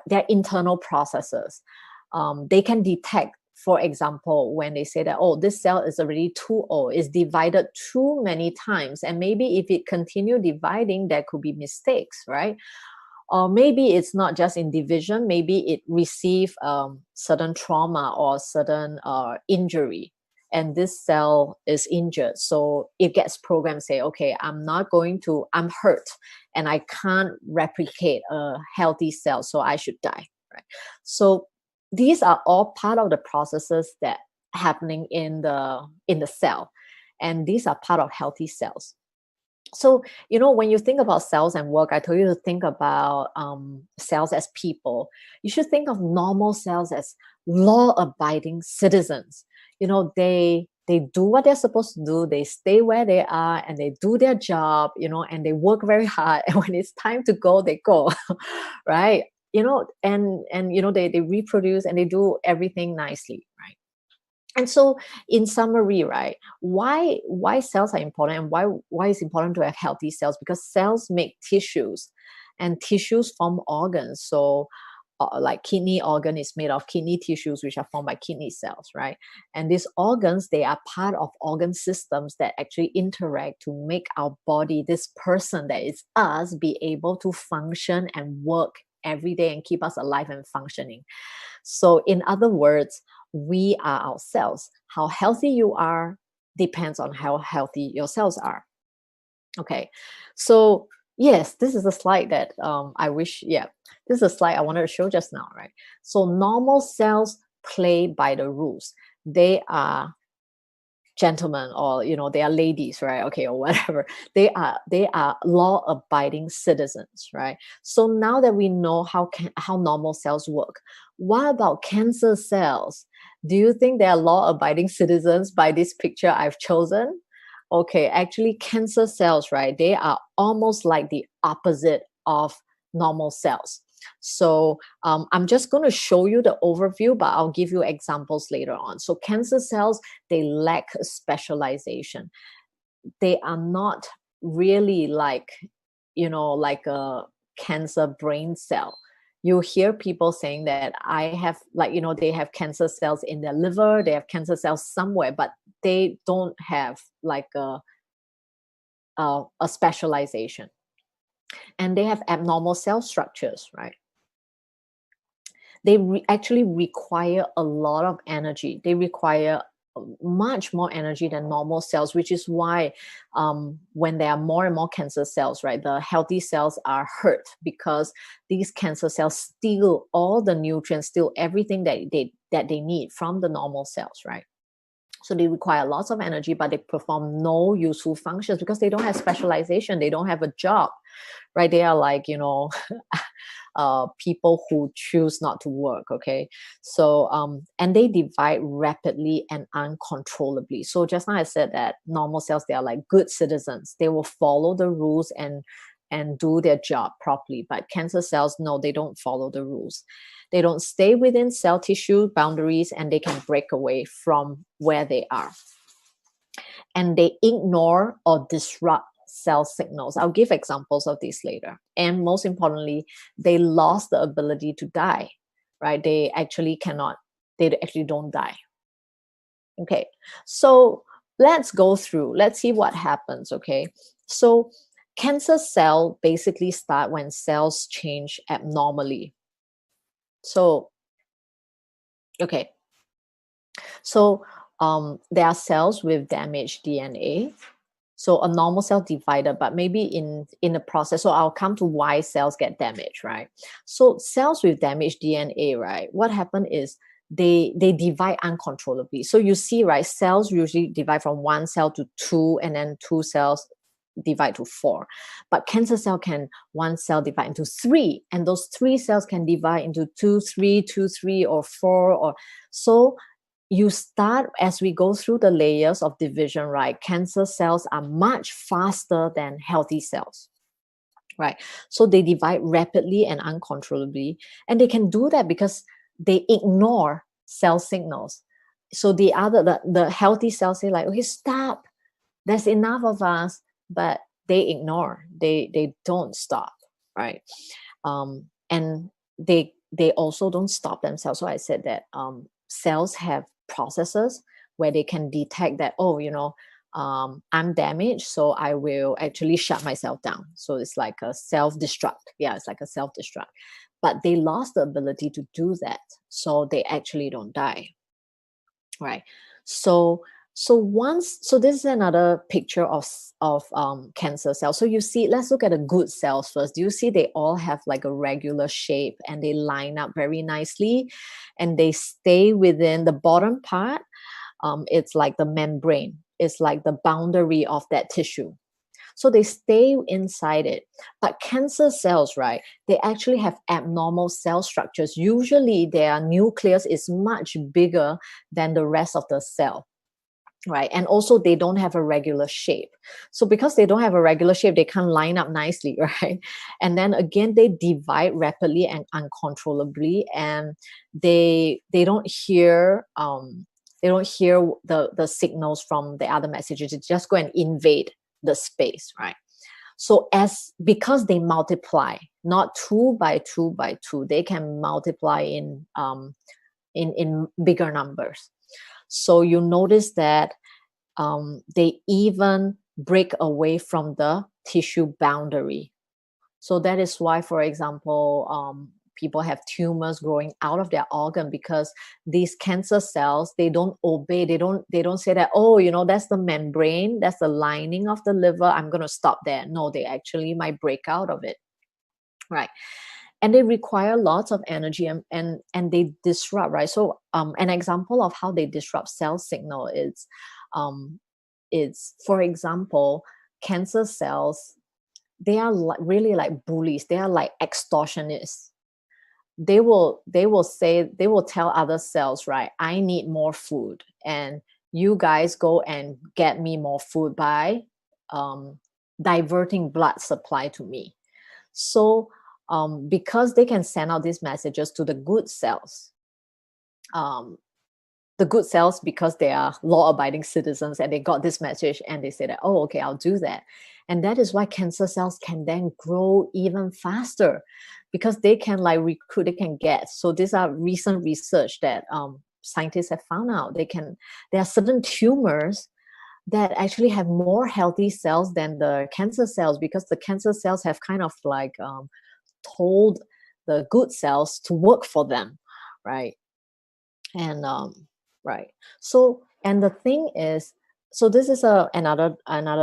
their internal processes. They can detect, for example, when they say that, oh, this cell is already too old, it's divided too many times, and maybe if it continue dividing, there could be mistakes, right? or maybe it's not just in division, maybe it received certain trauma or certain injury, and this cell is injured, so it gets programmed, say, okay, I'm hurt and I can't replicate a healthy cell, so I should die, right? So these are all part of the processes that happening in the cell, and these are part of healthy cells. So, when you think about cells and work, I told you to think about cells as people. You should think of normal cells as law-abiding citizens. They do what they're supposed to do. They stay where they are and they do their job. And they work very hard. And when it's time to go, they go, right? And they reproduce and they do everything nicely, right? And so, in summary, right, why cells are important, and why it's important to have healthy cells? Because cells make tissues, and tissues form organs. So, like kidney organ is made of kidney tissues, which are formed by kidney cells, right? And these organs, they are part of organ systems that actually interact to make our body, this person that is us, be able to function and work every day and keep us alive and functioning. So, in other words, we are our cells. How healthy you are depends on how healthy your cells are. Okay, so yes, this is a slide that this is a slide I wanted to show just now, right? So, normal cells play by the rules. They are gentlemen, or they are ladies, right? Okay, or whatever. They are law abiding citizens, right? So now that we know how normal cells work, what about cancer cells? Do you think they are law abiding citizens by this picture I've chosen? Okay, actually cancer cells, right, they are almost like the opposite of normal cells. So I'm just going to show you the overview, but I'll give you examples later on. So cancer cells, they lack specialization. They are not really like a cancer brain cell. You hear people saying that I have, they have cancer cells in their liver, they have cancer cells somewhere, but they don't have like a specialization. And they have abnormal cell structures, right? They actually require a lot of energy. They require much more energy than normal cells, which is why when there are more and more cancer cells, right, the healthy cells are hurt, because these cancer cells steal all the nutrients, steal everything that they need from the normal cells, right? So they require lots of energy, but they perform no useful functions because they don't have specialization. They don't have a job, right? They are like, people who choose not to work. Okay. So, and they divide rapidly and uncontrollably. So just now I said that normal cells, they are like good citizens. They will follow the rules and do their job properly. But cancer cells, no, they don't follow the rules. They don't stay within cell tissue boundaries, and they can break away from where they are. And they ignore or disrupt cell signals. I'll give examples of these later. And most importantly, they lost the ability to die, right? They actually don't die. Okay, so let's go through. Let's see what happens, okay? So cancer cell basically start when cells change abnormally. So, okay. So there are cells with damaged DNA. So a normal cell divided, but maybe in the process. So I'll come to why cells get damaged, right? So cells with damaged DNA, right? What happened is they divide uncontrollably. So you see, right? Cells usually divide from one cell to two, and then two cells divide to four. But cancer cell one cell divide into three, and those three cells can divide into two, three, or four, or so. You start, as we go through the layers of division, right? Cancer cells are much faster than healthy cells, right? So they divide rapidly and uncontrollably, and they can do that because they ignore cell signals. So the healthy cells say like, okay, stop, there's enough of us, but they ignore, they don't stop, right? And they also don't stop themselves. So I said that cells have processes where they can detect that, I'm damaged, so I will actually shut myself down. So it's like a self-destruct. Yeah, it's like a self-destruct. But they lost the ability to do that, so they actually don't die, right? So so this is another picture of cancer cells. So you see, let's look at the good cells first. Do you see they all have like a regular shape and they line up very nicely, and they stay within the bottom part? It's like the membrane. It's like the boundary of that tissue. So they stay inside it. But cancer cells, right, they actually have abnormal cell structures. Usually their nucleus is much bigger than the rest of the cell. Right. And also they don't have a regular shape. So because they don't have a regular shape, they can't line up nicely, right? And then again, they divide rapidly and uncontrollably, and they don't hear the signals from the other messages. It just go and invade the space, right? So as because they multiply, not two by two by two, they can multiply in bigger numbers. So you notice that they even break away from the tissue boundary. So that is why, for example, people have tumors growing out of their organ, because these cancer cells, they don't obey. They don't say that, oh, that's the membrane, that's the lining of the liver, I'm going to stop there. No, they actually might break out of it, right? And they require lots of energy, and they disrupt, right? So an example of how they disrupt cell signal um, is, for example, cancer cells, they are really like bullies. They are like extortionists. They will tell other cells, right, I need more food, and you guys go and get me more food by um, diverting blood supply to me. So because they can send out these messages to the good cells, um, because they are law-abiding citizens, and they got this message and they say that, oh, okay, I'll do that. And that is why cancer cells can then grow even faster, because they can like recruit, they can get. So these are recent research that scientists have found out. There are certain tumors that actually have more healthy cells than the cancer cells, because the cancer cells have kind of like told the good cells to work for them, right? And right. So, and the thing is, so this is another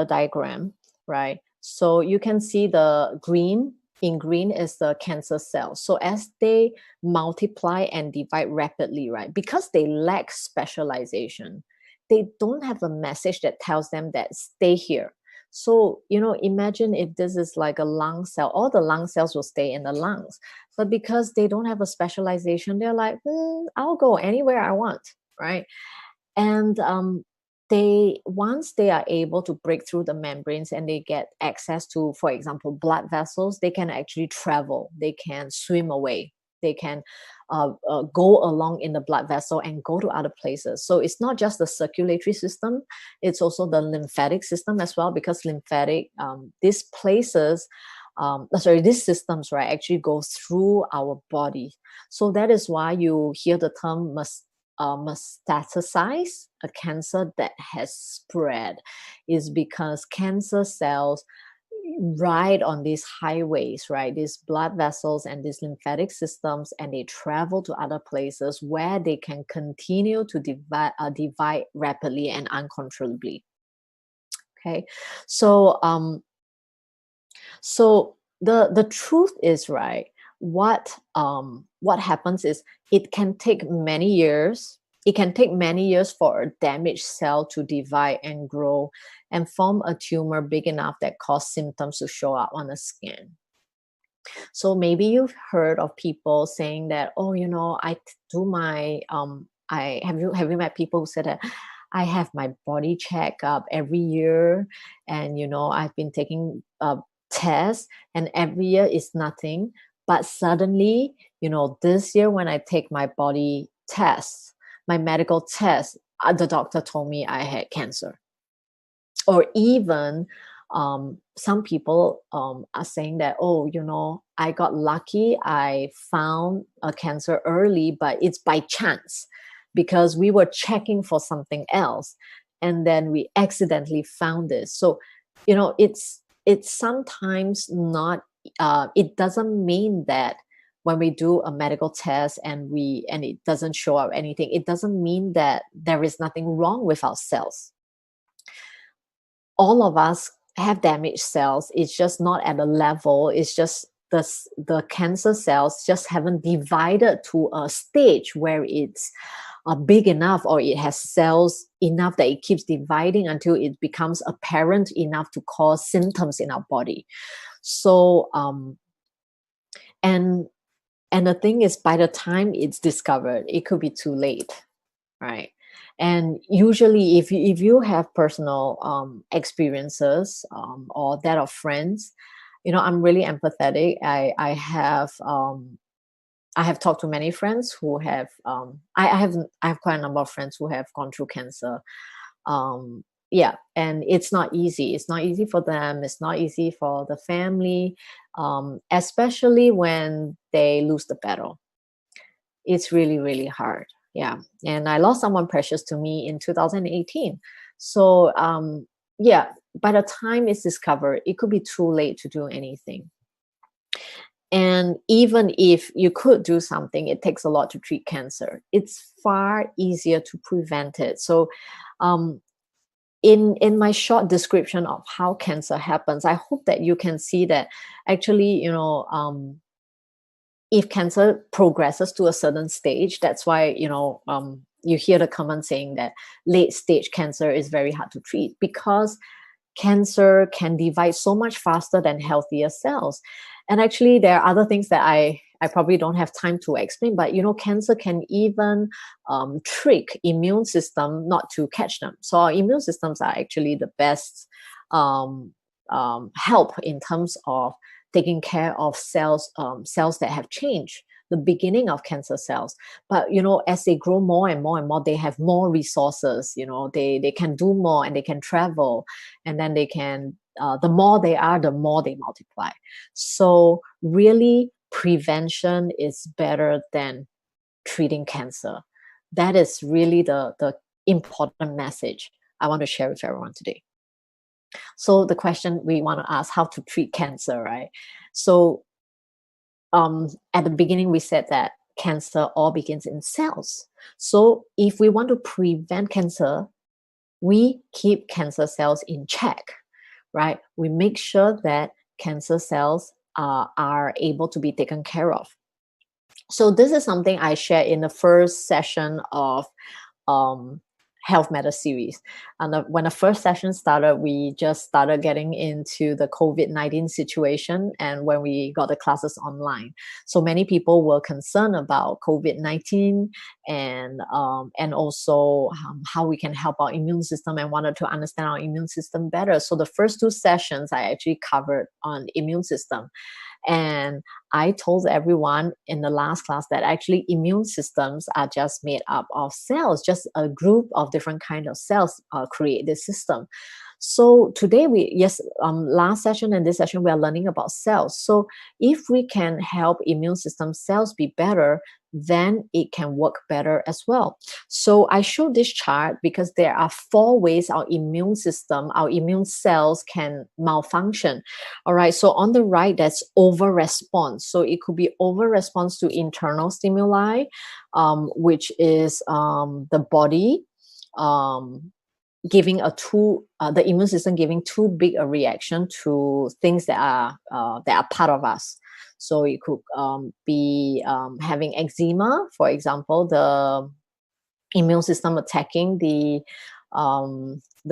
diagram, right? So you can see the green. In green is the cancer cells. So as they multiply and divide rapidly, right, because they lack specialization, they don't have a message that tells them that stay here. So, imagine if this is like a lung cell, all the lung cells will stay in the lungs. But because they don't have a specialization, they're like, I'll go anywhere I want, right? And once they are able to break through the membranes and they get access to, for example, blood vessels, they can actually travel. They can swim away. They can go along in the blood vessel and go to other places. So it's not just the circulatory system; it's also the lymphatic system as well, because these places. These systems, right, actually go through our body. So that is why you hear the term metastasize, a cancer that has spread, is because cancer cells ride on these highways, right, these blood vessels and these lymphatic systems, and they travel to other places where they can continue to divide rapidly and uncontrollably. Okay, so so the truth is, right, what happens is, it can take many years. It can take many years for a damaged cell to divide and grow and form a tumor big enough that cause symptoms to show up on the skin. So maybe you've heard of people saying that, oh, I do my I have you met people who said that, I have my body checkup every year, and I've been taking tests, and every year is nothing. But suddenly, this year when I take my body test, my medical test, the doctor told me I had cancer. Or even some people are saying that, oh, I got lucky, I found a cancer early, but it's by chance, because we were checking for something else. and then we accidentally found this. So, it's sometimes not, it doesn't mean that when we do a medical test and it doesn't show up anything, it doesn't mean that there is nothing wrong with our cells. All of us have damaged cells. It's just not at a level. It's just the cancer cells just haven't divided to a stage where it's big enough, or it has cells enough that it keeps dividing until it becomes apparent enough to cause symptoms in our body. So and the thing is, by the time it's discovered, it could be too late, right? And usually, if you have personal experiences, or that of friends, I'm really empathetic. I have talked to many friends who have, I have quite a number of friends who have gone through cancer. Yeah, and it's not easy. It's not easy for them. It's not easy for the family, especially when they lose the battle. It's really, really hard. Yeah. And I lost someone precious to me in 2018. So, yeah, by the time it's discovered, it could be too late to do anything. And even if you could do something, it takes a lot to treat cancer. It's far easier to prevent it. So, um, in my short description of how cancer happens, I hope that you can see that actually, if cancer progresses to a certain stage, that's why, you hear the comment saying that late stage cancer is very hard to treat, because cancer can divide so much faster than healthier cells. And actually, there are other things that I probably don't have time to explain, but cancer can even trick immune system not to catch them. So our immune systems are actually the best um, help in terms of taking care of cells that have changed, the beginning of cancer cells. But as they grow more and more and more, they have more resources. They can do more, and they can travel, and then they can, the more they are, the more they multiply. So really, prevention is better than treating cancer. That is really the important message I want to share with everyone today. So the question we want to ask: how to treat cancer, right? So at the beginning, we said that cancer all begins in cells. So if we want to prevent cancer, we keep cancer cells in check, right? We make sure that cancer cells are able to be taken care of. So this is something I shared in the first session of um, Health Matter series. And when the first session started, we just started getting into the COVID-19 situation, and when we got the classes online. So many people were concerned about COVID-19, and also how we can help our immune system, and wanted to understand our immune system better. So the first two sessions I actually covered on immune system. And I told everyone in the last class that actually immune systems are just made up of cells, just a group of different kind of cells create this system. So today last session and this session, we are learning about cells. So if we can help immune system cells be better, then it can work better as well. So I show this chart because there are 4 ways our immune system, our immune cells can malfunction. All right. So on the right, that's over response. So it could be over response to internal stimuli, which is the body giving the immune system giving too big a reaction to things that are part of us. So it could be having eczema, for example, the immune system attacking the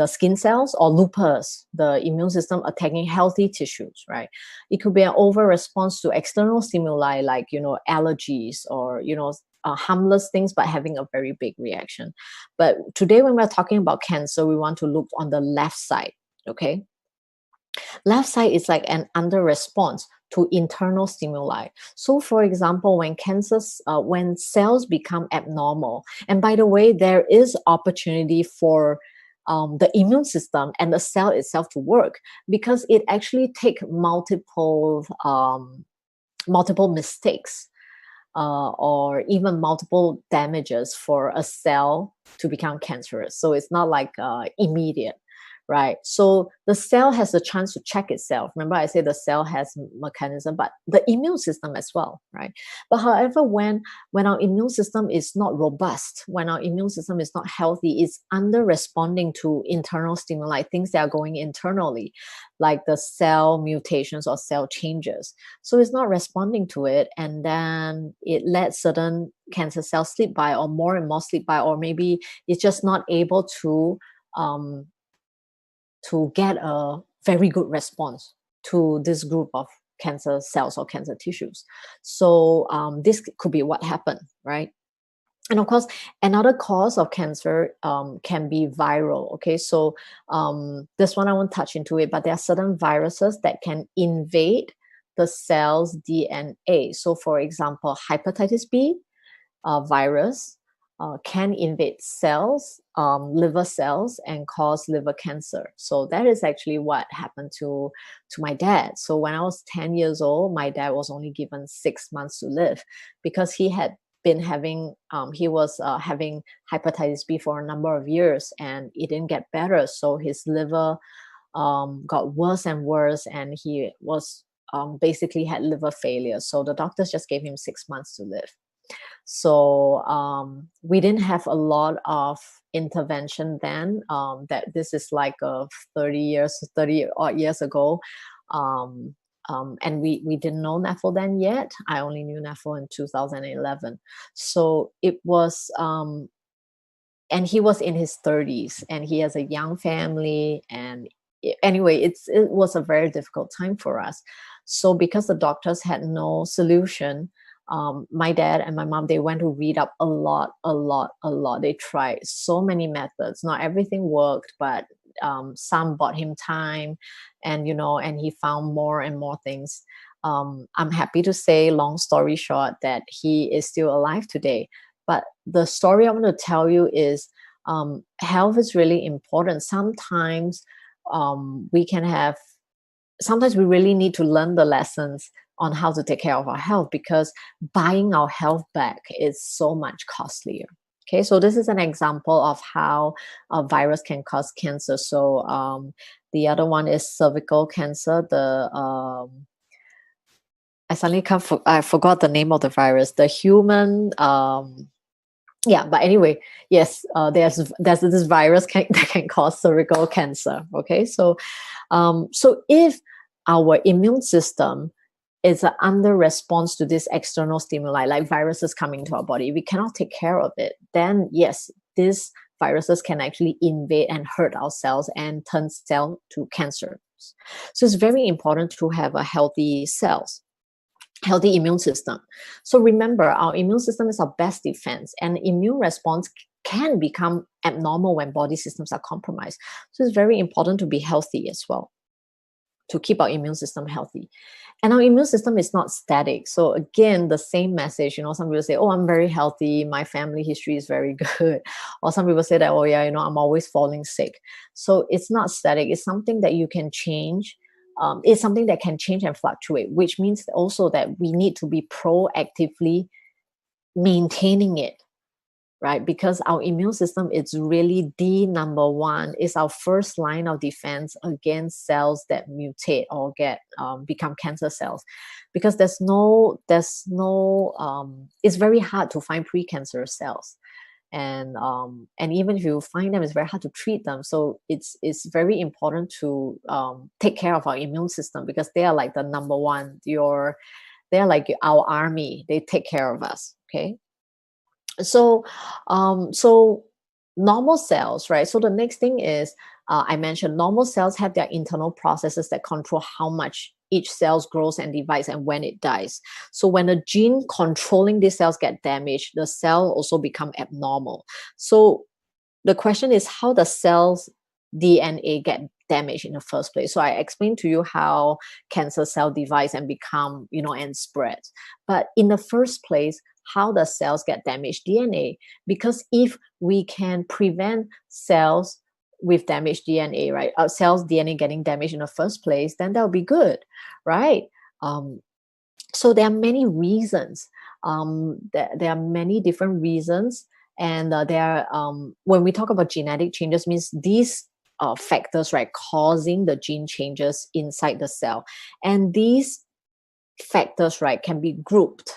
skin cells, or lupus, the immune system attacking healthy tissues, right? It could be an over response to external stimuli like, allergies, or, harmless things, but having a very big reaction. But today, when we're talking about cancer, we want to look on the left side, okay? Left side is like an under response to internal stimuli. So, for example, when cells become abnormal, and by the way, there is opportunity for the immune system and the cell itself to work, because it actually take multiple mistakes or even multiple damages for a cell to become cancerous. So it's not like immediate, right? So the cell has a chance to check itself. Remember, I said the cell has mechanism, but the immune system as well, right? But however, when our immune system is not robust, when our immune system is not healthy, it's under responding to internal stimuli, things that are going internally, like the cell mutations or cell changes. So it's not responding to it, and then it lets certain cancer cells slip by, or more and more slip by, or maybe it's just not able um, to get a very good response to this group of cancer cells or cancer tissues. So this could be what happened, right? And of course, another cause of cancer can be viral. Okay, so this one I won't touch into it, but there are certain viruses that can invade the cell's DNA. So, for example, hepatitis B virus can invade cells, liver cells, and cause liver cancer. So that is actually what happened to my dad. So when I was 10 years old, my dad was only given 6 months to live because he had been having having hepatitis B for a number of years, and it didn't get better. So his liver got worse and worse, and he was basically had liver failure. So the doctors just gave him 6 months to live. So we didn't have a lot of intervention then. That this is like 30 odd years ago. And we didn't know NAFL then yet. I only knew NAFL in 2011. So it was, and he was in his 30s, and he has a young family. And anyway, it was a very difficult time for us. So because the doctors had no solution, my dad and my mom, they went to read up a lot. They tried so many methods. Not everything worked, but some bought him time, and and he found more and more things. I'm happy to say, long story short, that he is still alive today. But the story I want to tell you is health is really important. Sometimes sometimes we really need to learn the lessons on how to take care of our health, because buying our health back is so much costlier. Okay, so this is an example of how a virus can cause cancer. So the other one is cervical cancer. I suddenly I forgot the name of the virus. The human. Yeah, but anyway, yes, there's this virus that can cause cervical cancer. Okay, so so if our immune system is under response to this external stimuli, like viruses coming to our body, we cannot take care of it, then yes, these viruses can actually invade and hurt our cells and turn cell to cancer. So it's very important to have a healthy immune system. So remember, our immune system is our best defense, and immune response can become abnormal when body systems are compromised. So it's very important to be healthy as well, to keep our immune system healthy. And our immune system is not static. So again, the same message, some people say, oh, I'm very healthy, my family history is very good. Or some people say that, oh yeah, I'm always falling sick. So it's not static. It's something that you can change. It's something that can change and fluctuate, which means also that we need to be proactively maintaining it, right? Because our immune system is really the number one, is our first line of defense against cells that mutate or become cancer cells. Because there's no it's very hard to find precancerous cells. And even if you find them, it's very hard to treat them. So it's very important to take care of our immune system, because they are like the number one. They are like our army. They take care of us. Okay. So normal cells, right? So the next thing is, I mentioned normal cells have their internal processes that control how much each cell grows and divides and when it dies. So when a gene controlling these cells get damaged, the cell also become abnormal. So the question is, how does cells DNA get damaged in the first place? So I explained to you how cancer cell divides and become, and spreads. But in the first place, how does cells get damaged? DNA. Because if we can prevent cells with damaged DNA, right? Cells DNA getting damaged in the first place, then that'll be good, right? So there are many reasons there are many different reasons, and when we talk about genetic changes, means these factors, right, causing the gene changes inside the cell, and these factors, right, can be grouped,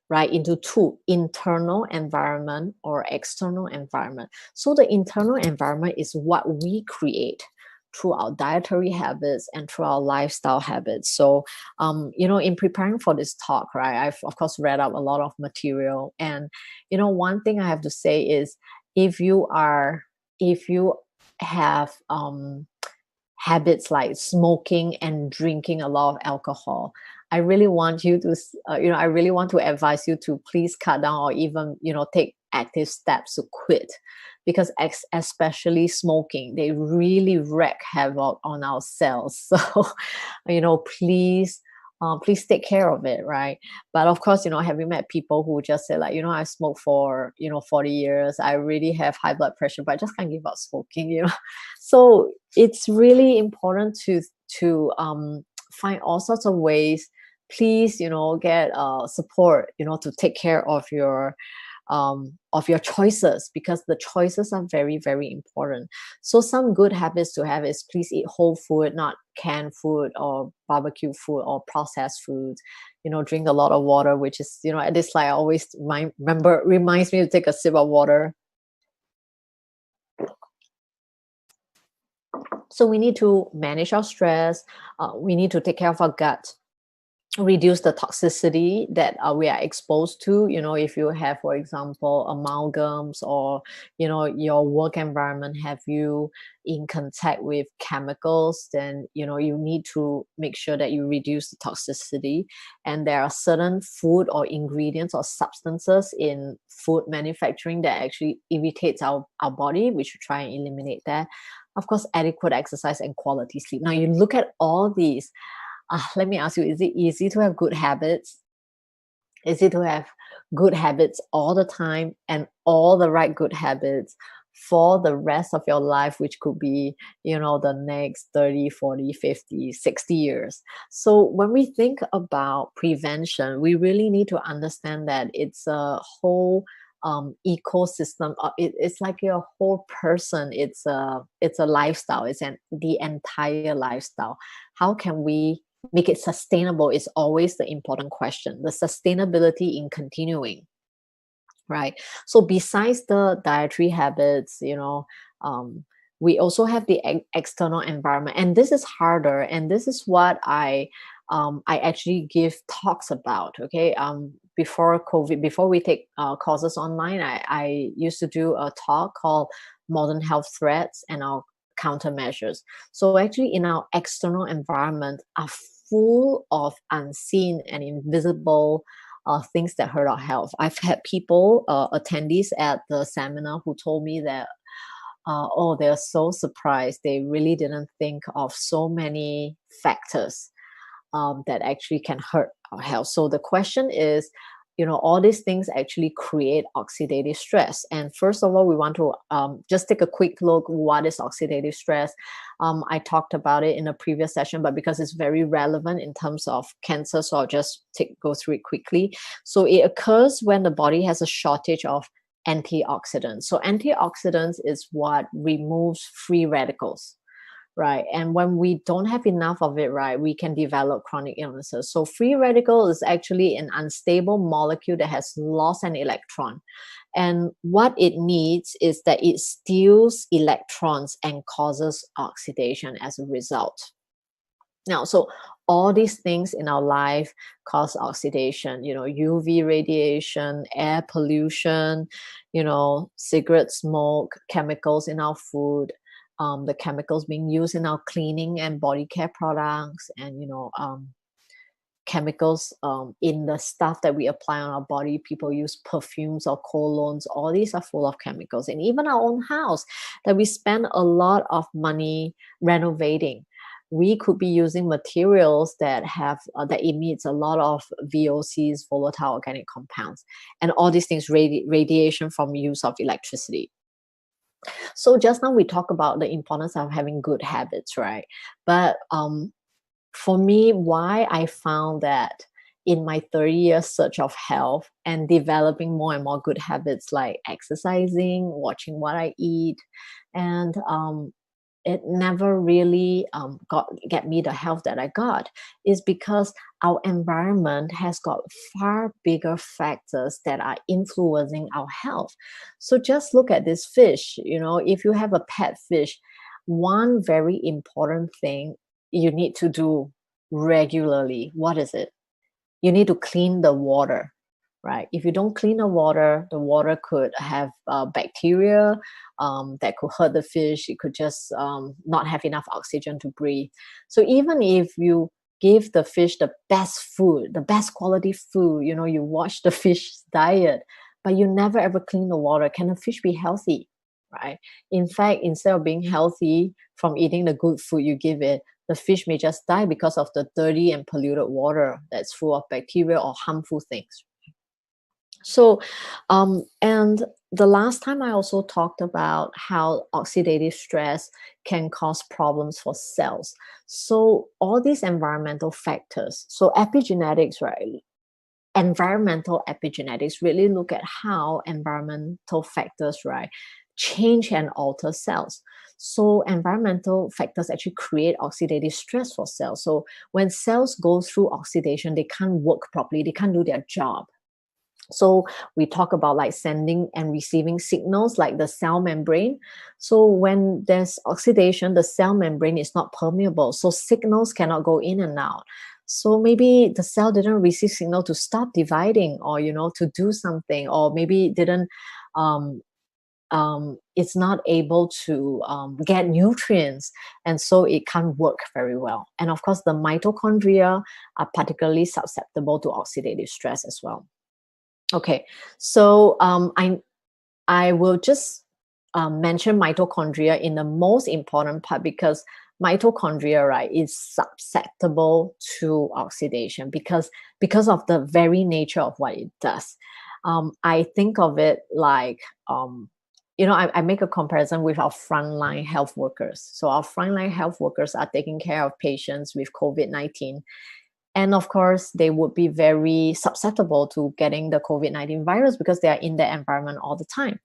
right, into two: internal environment or external environment. So the internal environment is what we create through our dietary habits and through our lifestyle habits. So in preparing for this talk, right, I've of course read up a lot of material, and one thing I have to say is, if you have habits like smoking and drinking a lot of alcohol, I really want you to I really want to advise you to please cut down, or even take active steps to quit, because especially smoking, they really wreak havoc on our cells. So please take care of it, right? But of course, have you met people who just say, like, I smoked for 40 years, I really have high blood pressure, but I just can't give up smoking, so it's really important to find all sorts of ways. Please, get support, to take care of your choices, because the choices are very, very important. So some good habits to have is, please eat whole food, not canned food or barbecue food or processed foods. Drink a lot of water, which is, at this slide I always reminds me to take a sip of water. So we need to manage our stress. We need to take care of our gut, reduce the toxicity that we are exposed to. If you have, for example, amalgams, or your work environment have you in contact with chemicals, then you need to make sure that you reduce the toxicity. And there are certain food or ingredients or substances in food manufacturing that actually irritates our body. We should try and eliminate that. Of course, adequate exercise and quality sleep. Now you look at all these. Let me ask you, is it easy to have good habits? Is it to have good habits all the time, and all the right good habits for the rest of your life, which could be, the next 30, 40, 50, 60 years? So when we think about prevention, we really need to understand that it's a whole ecosystem. It's like your whole person. It's a lifestyle. The entire lifestyle. How can we make it sustainable is always the important question. The sustainability in continuing, right? So besides the dietary habits, we also have the external environment, and this is harder, and this is what I actually give talks about. Okay, before COVID, before we take courses online, I used to do a talk called Modern Health Threats and Our Countermeasures. So actually, in our external environment are full of unseen and invisible things that hurt our health. I've had people, attendees at the seminar, who told me that, they're so surprised. They really didn't think of so many factors that actually can hurt our health. So the question is, all these things actually create oxidative stress. And first of all, we want to just take a quick look. What is oxidative stress? I talked about it in a previous session, but because it's very relevant in terms of cancer, so I'll just go through it quickly. So it occurs when the body has a shortage of antioxidants. So antioxidants is what removes free radicals, right? And when we don't have enough of it, right, we can develop chronic illnesses. So free radical is actually an unstable molecule that has lost an electron. And what it needs is that it steals electrons and causes oxidation as a result. Now, so all these things in our life cause oxidation, UV radiation, air pollution, cigarette smoke, chemicals in our food, the chemicals being used in our cleaning and body care products, and chemicals in the stuff that we apply on our body. People use perfumes or colognes. All these are full of chemicals. And even our own house that we spend a lot of money renovating, we could be using materials that have that emits a lot of VOCs, volatile organic compounds, and all these things, radiation from use of electricity. So just now we talk about the importance of having good habits, right? But for me, why I found that in my 30-year search of health and developing more and more good habits like exercising, watching what I eat, and it never really get me the health that I got, is because our environment has got far bigger factors that are influencing our health. So just look at this fish. If you have a pet fish, one very important thing you need to do regularly, what is it? You need to clean the water, right? If you don't clean the water could have bacteria that could hurt the fish. It could just not have enough oxygen to breathe. So even if you give the fish the best food, the best quality food, you watch the fish diet, but you never ever clean the water, can a fish be healthy? Right? In fact, instead of being healthy from eating the good food you give it, the fish may just die because of the dirty and polluted water that's full of bacteria or harmful things. So, and the last time I also talked about how oxidative stress can cause problems for cells. So, all these environmental factors, so epigenetics, right? Environmental epigenetics really look at how environmental factors, right, change and alter cells. So environmental factors actually create oxidative stress for cells. So when cells go through oxidation, they can't work properly, they can't do their job. So we talk about like sending and receiving signals like the cell membrane. So when there's oxidation, the cell membrane is not permeable, so signals cannot go in and out. So maybe the cell didn't receive signal to stop dividing, or to do something, or maybe didn't it's not able to get nutrients, and so it can't work very well. And of course, the mitochondria are particularly susceptible to oxidative stress as well. Okay, so I will just mention mitochondria in the most important part, because mitochondria, right, is susceptible to oxidation because of the very nature of what it does. I think of it like I make a comparison with our frontline health workers. So our frontline health workers are taking care of patients with COVID-19. And of course, they would be very susceptible to getting the COVID-19 virus because they are in the environment all the time.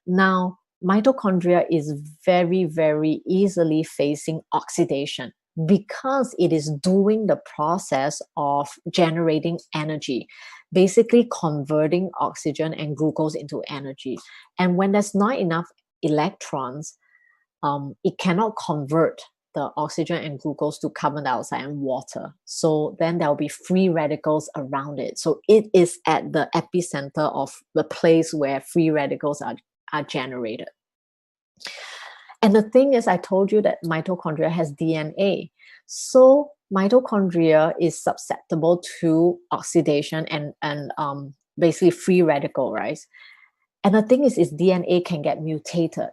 Now, mitochondria is very, very easily facing oxidation because it is doing the process of generating energy, basically converting oxygen and glucose into energy. And when there's not enough electrons, it cannot convert the oxygen and glucose to carbon dioxide and water. So then there'll be free radicals around it. So it is at the epicenter of the place where free radicals are generated. And the thing is, I told you that mitochondria has DNA. So mitochondria is susceptible to oxidation and basically free radical, right? And the thing is DNA can get mutated.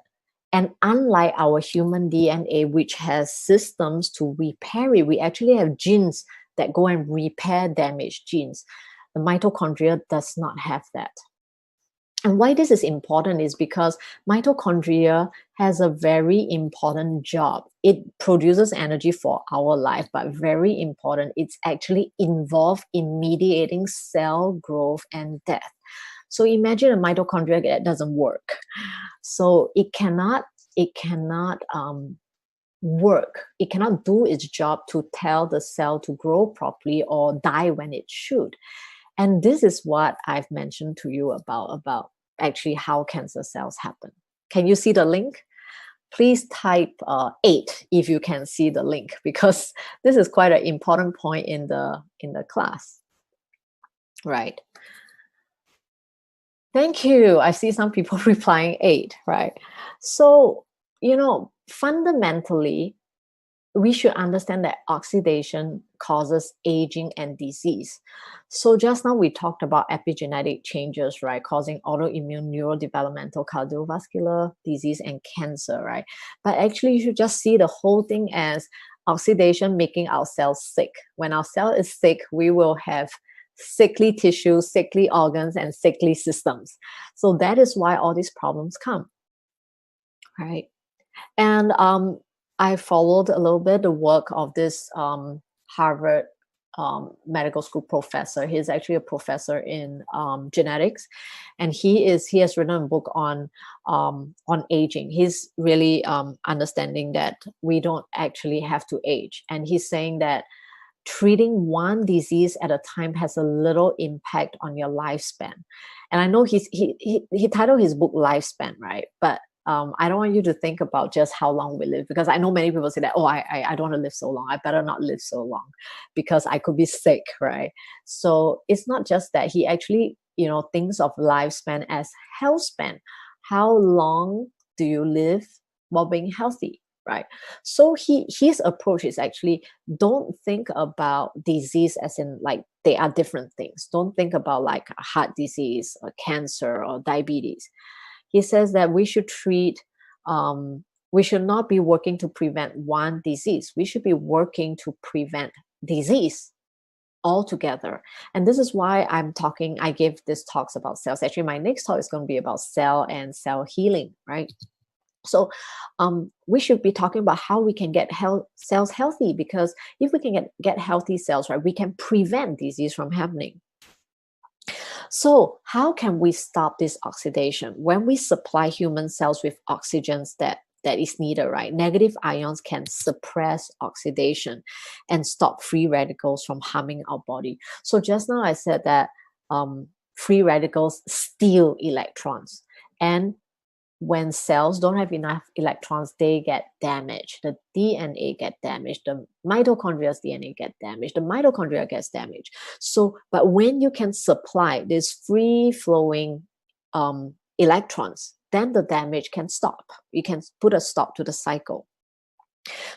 And unlike our human DNA, which has systems to repair it, we actually have genes that go and repair damaged genes. The mitochondria does not have that. And why this is important is because mitochondria has a very important job. It produces energy for our life, but very important, it's actually involved in mediating cell growth and death. So imagine a mitochondria that doesn't work. So it cannot work. It cannot do its job to tell the cell to grow properly or die when it should. And this is what I've mentioned to you about actually how cancer cells happen. Can you see the link? Please type 8 if you can see the link, because this is quite an important point in the class. Right. Thank you. I see some people replying 8, right? So, fundamentally, we should understand that oxidation causes aging and disease. So just now we talked about epigenetic changes, right, causing autoimmune, neurodevelopmental, cardiovascular disease, and cancer, right? But actually, you should just see the whole thing as oxidation making our cells sick. When our cell is sick, we will have sickly tissues, sickly organs, and sickly systems. So that is why all these problems come, right? And I followed a little bit the work of this Harvard medical school professor. He's actually a professor in genetics, and he has written a book on aging. He's really understanding that we don't actually have to age, and he's saying that treating one disease at a time has a little impact on your lifespan. And I know he titled his book Lifespan, right? But I don't want you to think about just how long we live, because I know many people say that, oh, I don't want to live so long. I better not live so long because I could be sick, right? So it's not just that. He actually, thinks of lifespan as health span. How long do you live while being healthy, right? So his approach is actually, don't think about disease as in like they are different things. Don't think about like a heart disease or cancer or diabetes. He says that we should we should not be working to prevent one disease. We should be working to prevent disease altogether. And this is why I gave this talks about cells. Actually, my next talk is going to be about cell and cell healing, right? So we should be talking about how we can get cells healthy, because if we can get healthy cells, right, we can prevent disease from happening. So how can we stop this oxidation? When we supply human cells with oxygens that is needed, right? Negative ions can suppress oxidation and stop free radicals from harming our body. So just now I said that free radicals steal electrons, and when cells don't have enough electrons, they get damaged. The DNA get damaged. The mitochondria's DNA get damaged. The mitochondria gets damaged. So, but when you can supply this free-flowing electrons, then the damage can stop. You can put a stop to the cycle.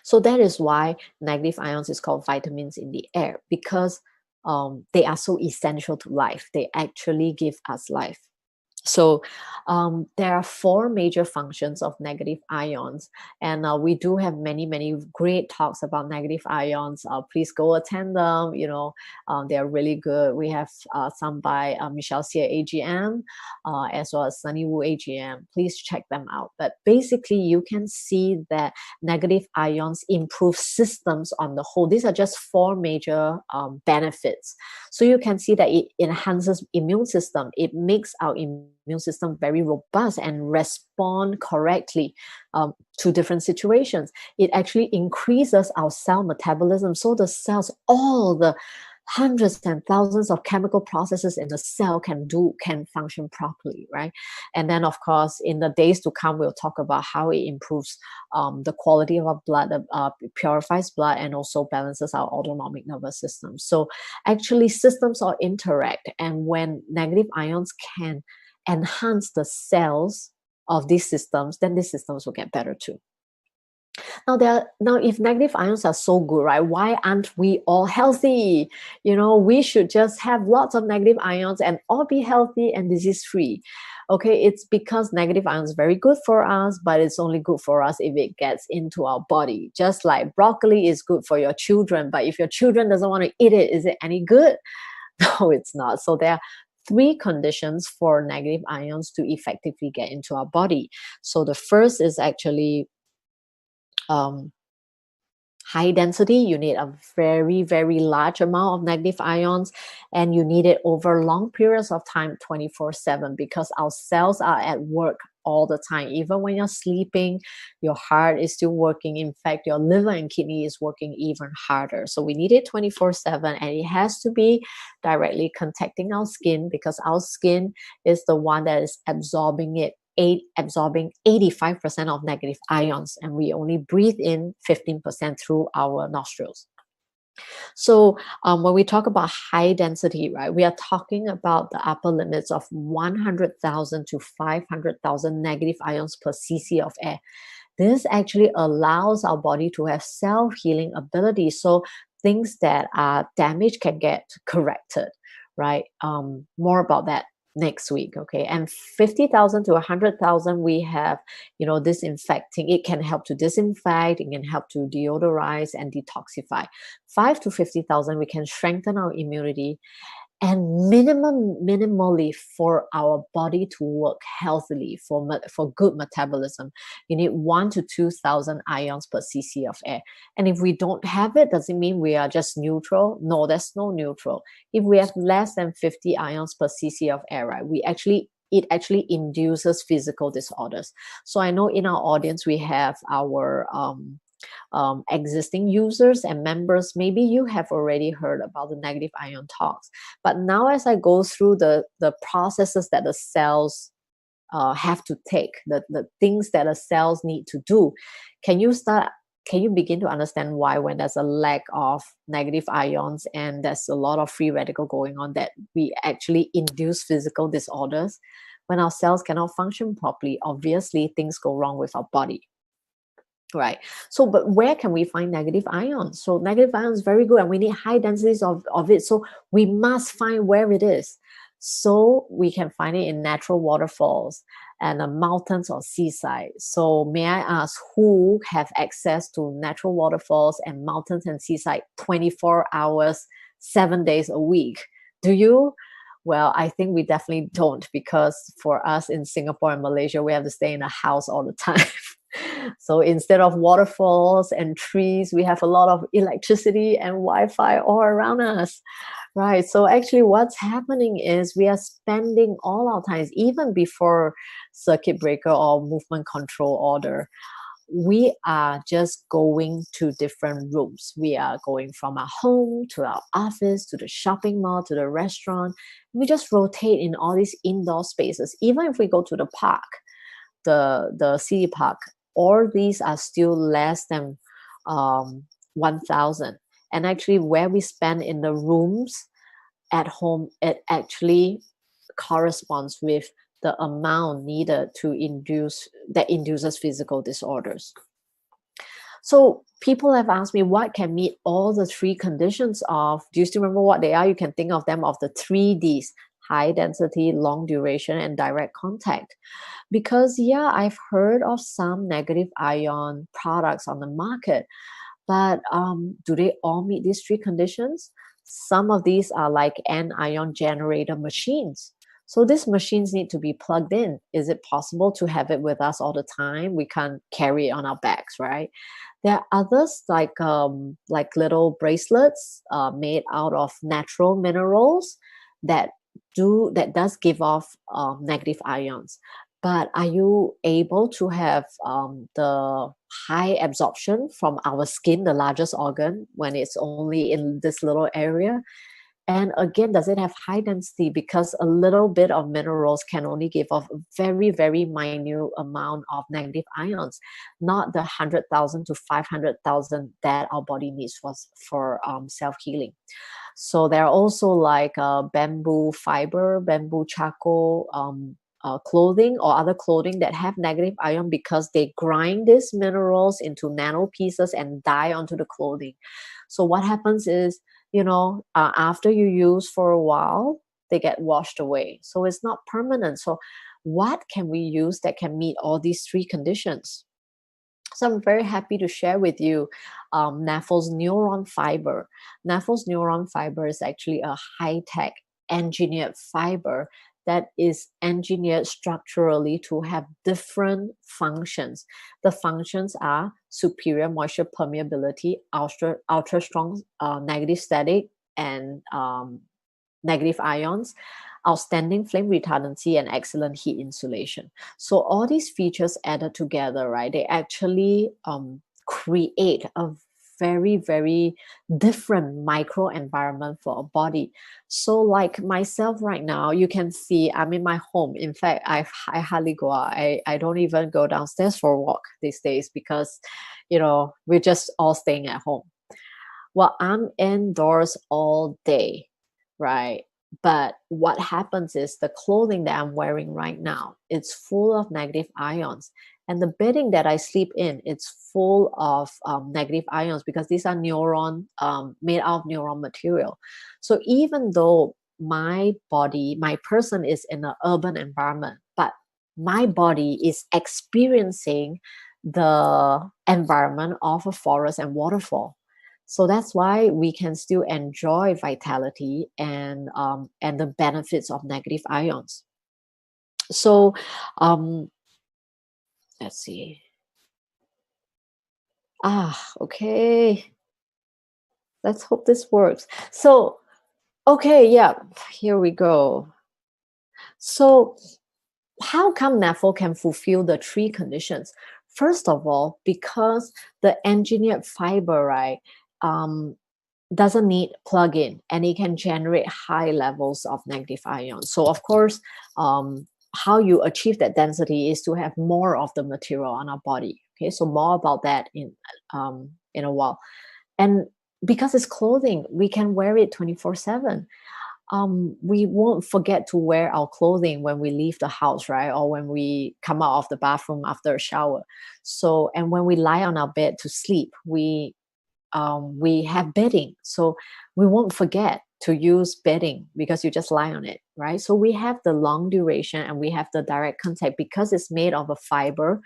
So that is why negative ions is called vitamins in the air, because they are so essential to life. They actually give us life. So there are 4 major functions of negative ions, and we do have many great talks about negative ions. Please go attend them. They are really good. We have some by Michelle Sear AGM, as well as Sunny Wu AGM. Please check them out. But basically, you can see that negative ions improve systems on the whole. These are just 4 major benefits. So you can see that it enhances immune system. It makes our immune system very robust and respond correctly to different situations. It actually increases our cell metabolism. So the cells, all the hundreds and thousands of chemical processes in the cell can function properly, right? And then, of course, in the days to come, we'll talk about how it improves the quality of our blood, purifies blood, and also balances our autonomic nervous system. So actually, systems all interact, and when negative ions can enhance the cells of these systems, then these systems will get better too. Now, if negative ions are so good, right, why aren't we all healthy? We should just have lots of negative ions and all be healthy and disease-free. Okay, it's because negative ions are very good for us, but it's only good for us if it gets into our body. Just like broccoli is good for your children, but if your children doesn't want to eat it, is it any good? No, it's not. So there are 3 conditions for negative ions to effectively get into our body. So the first is actually high density. You need a very large amount of negative ions, and you need it over long periods of time, 24/7, because our cells are at work all the time. Even when you're sleeping, your heart is still working. In fact, your liver and kidney is working even harder. So we need it 24/7, and it has to be directly contacting our skin, because our skin is the one that is absorbing 85% of negative ions, and we only breathe in 15% through our nostrils. So when we talk about high density, right, we are talking about the upper limits of 100,000 to 500,000 negative ions per cc of air. This actually allows our body to have self-healing ability. So things that are damaged can get corrected, right? More about that next week, okay? And 50,000 to 100,000, we have, disinfecting. It can help to disinfect, it can help to deodorize and detoxify. 5 to 50,000, we can strengthen our immunity. And minimally for our body to work healthily, for good metabolism, you need 1 to 2,000 ions per cc of air. And if we don't have it, does it mean we are just neutral? No, there's no neutral. If we have less than 50 ions per cc of air, right, it actually induces physical disorders. So I know in our audience we have our existing users and members. Maybe you have already heard about the negative ion talks, but now as I go through the processes that the cells have to take, the things that the cells need to do, can you begin to understand why, when there's a lack of negative ions and there's a lot of free radical going on, that we actually induce physical disorders? When our cells cannot function properly, obviously things go wrong with our body. Right. So, but where can we find negative ions? So, negative ions is very good, and we need high densities of it. So, we must find where it is. So, we can find it in natural waterfalls and mountains or seaside. So, may I ask, who have access to natural waterfalls and mountains and seaside 24 hours, 7 days a week? Do you? Well, I think we definitely don't, because for us in Singapore and Malaysia, we have to stay in a house all the time. So instead of waterfalls and trees, we have a lot of electricity and Wi-Fi all around us, right? So actually what's happening is we are spending all our times, even before circuit breaker or movement control order, we are just going to different rooms. We are going from our home to our office to the shopping mall to the restaurant. We just rotate in all these indoor spaces. Even if we go to the park, the city park, all these are still less than 1,000. And actually where we spend in the rooms at home, it actually corresponds with the amount needed to induces physical disorders. So people have asked me what can meet all the three conditions of, do you still remember what they are? You can think of them of the 3Ds: high density, long duration, and direct contact. Because yeah, I've heard of some negative ion products on the market, but do they all meet these three conditions? Some of these are like anion generator machines. So these machines need to be plugged in. Is it possible to have it with us all the time? We can't carry it on our backs, right? There are others like little bracelets made out of natural minerals that does give off negative ions. But are you able to have the high absorption from our skin, the largest organ, when it's only in this little area? And again, does it have high density? Because a little bit of minerals can only give off a very, very minute amount of negative ions, not the 100,000 to 500,000 that our body needs for self-healing. So there are also like bamboo fiber, bamboo charcoal, clothing or other clothing that have negative ion, because they grind these minerals into nano pieces and dye onto the clothing. So what happens is, after you use for a while, they get washed away. So it's not permanent. So what can we use that can meet all these three conditions? So I'm very happy to share with you NAFL's neuron fiber. NAFL's neuron fiber is actually a high-tech engineered fiber that is engineered structurally to have different functions. The functions are superior moisture permeability, ultra strong negative static and negative ions, outstanding flame retardancy, and excellent heat insulation. So all these features added together, right, they actually create a very, very different micro environment for a body. So like myself right now, you can see I'm in my home. In fact, I hardly go out. I don't even go downstairs for a walk these days, because we're just all staying at home. Well, I'm indoors all day, right? But what happens is the clothing that I'm wearing right now, it's full of negative ions. And the bedding that I sleep in, it's full of negative ions, because these are made out of neuron material. So even though my person is in an urban environment, but my body is experiencing the environment of a forest and waterfall. So that's why we can still enjoy vitality and the benefits of negative ions. So um, let's see. Okay. Let's hope this works. So, okay, yeah, here we go. So, how come NAFL can fulfill the three conditions? First of all, because the engineered fiber, right, um, doesn't need plug-in and it can generate high levels of negative ions. So, of course, how you achieve that density is to have more of the material on our body. Okay, so more about that in a while. And because it's clothing, we can wear it 24/7. We won't forget to wear our clothing when we leave the house, right? Or when we come out of the bathroom after a shower. So, and when we lie on our bed to sleep, we have bedding. So we won't forget to use bedding because you just lie on it, right? So we have the long duration and we have the direct contact because it's made of a fiber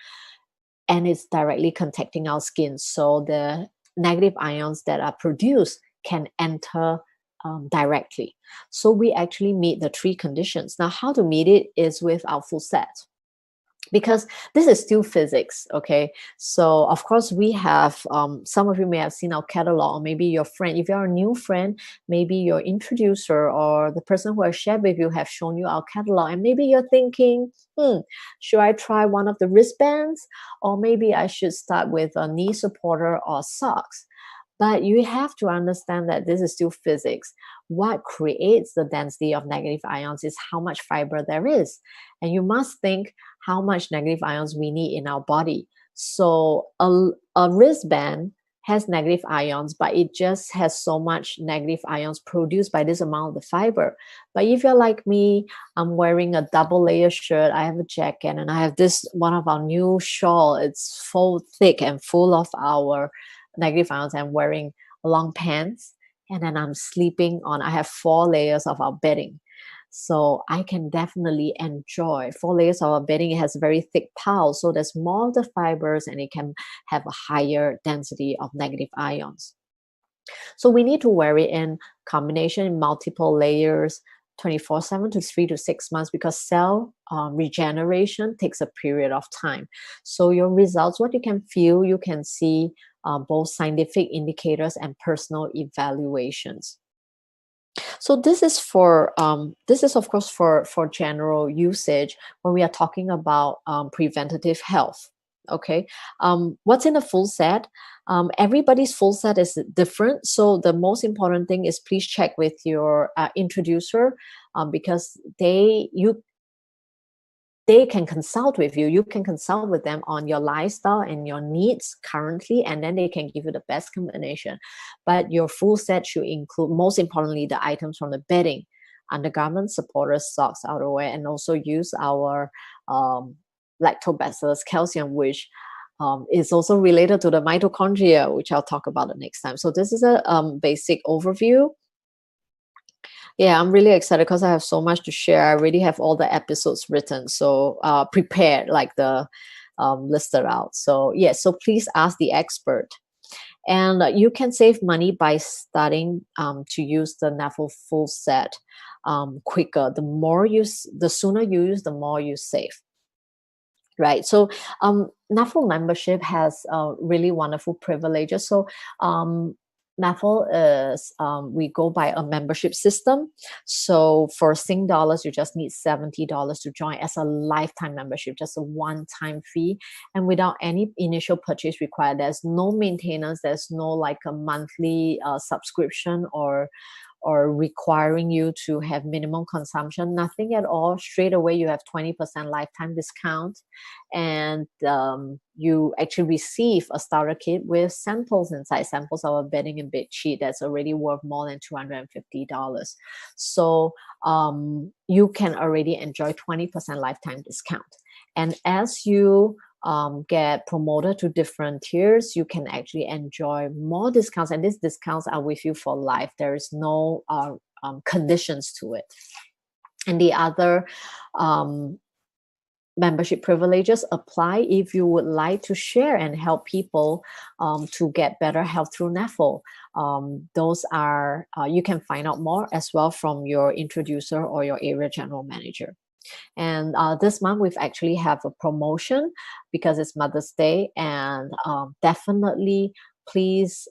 and it's directly contacting our skin. So the negative ions that are produced can enter directly. So we actually meet the three conditions. Now, how to meet it is with our full set, because this is still physics. Okay, so of course we have some of you may have seen our catalog, or maybe your friend, if you're a new friend, maybe your introducer or the person who has shared with you have shown you our catalog, and maybe you're thinking, should I try one of the wristbands, or maybe I should start with a knee supporter or socks. But you have to understand that this is still physics. What creates the density of negative ions is how much fiber there is. And you must think how much negative ions we need in our body. So a wristband has negative ions, but it just has so much negative ions produced by this amount of the fiber. But if you're like me, I'm wearing a double layer shirt, I have a jacket, and I have this one of our new shawl. It's full thick and full of our negative ions. I'm wearing long pants, and then I'm sleeping on, I have 4 layers of our bedding. So I can definitely enjoy 4 layers of our bedding. It has very thick piles, so there's more of the fibers and it can have a higher density of negative ions. So we need to wear it in combination in multiple layers 24/7 to 3 to 6 months, because cell regeneration takes a period of time. So your results, what you can feel, you can see both scientific indicators and personal evaluations. So this is of course for general usage when we are talking about preventative health. Okay, what's in the full set? Everybody's full set is different, so the most important thing is please check with your introducer, because they can consult with you. You can consult with them on your lifestyle and your needs currently, and then they can give you the best combination. But your full set should include, most importantly, the items from the bedding, undergarments, supporters, socks, outerwear, and also use our lactobacillus calcium, which is also related to the mitochondria, which I'll talk about the next time. So this is a basic overview. Yeah, I'm really excited because I have so much to share. I already have all the episodes written, so prepared, like the listed out. So yeah, so please ask the expert. And you can save money by starting to use the NAFL full set quicker. The sooner you use, the more you save. Right. So NAFL membership has really wonderful privileges. So NAFL is, we go by a membership system. So for Sing dollars, you just need $70 to join as a lifetime membership, just a one-time fee. And without any initial purchase required, there's no maintenance, there's no like a monthly subscription or requiring you to have minimum consumption, nothing at all. Straight away, you have 20% lifetime discount, and you actually receive a starter kit with samples inside, samples of a bedding and bed sheet that's already worth more than $250. So you can already enjoy 20% lifetime discount. And as you get promoted to different tiers, you can actually enjoy more discounts, and these discounts are with you for life. There is no conditions to it. And the other membership privileges apply if you would like to share and help people to get better health through NAFO. Those are, you can find out more as well from your introducer or your area general manager. And this month we've actually have a promotion because it's Mother's Day, and definitely please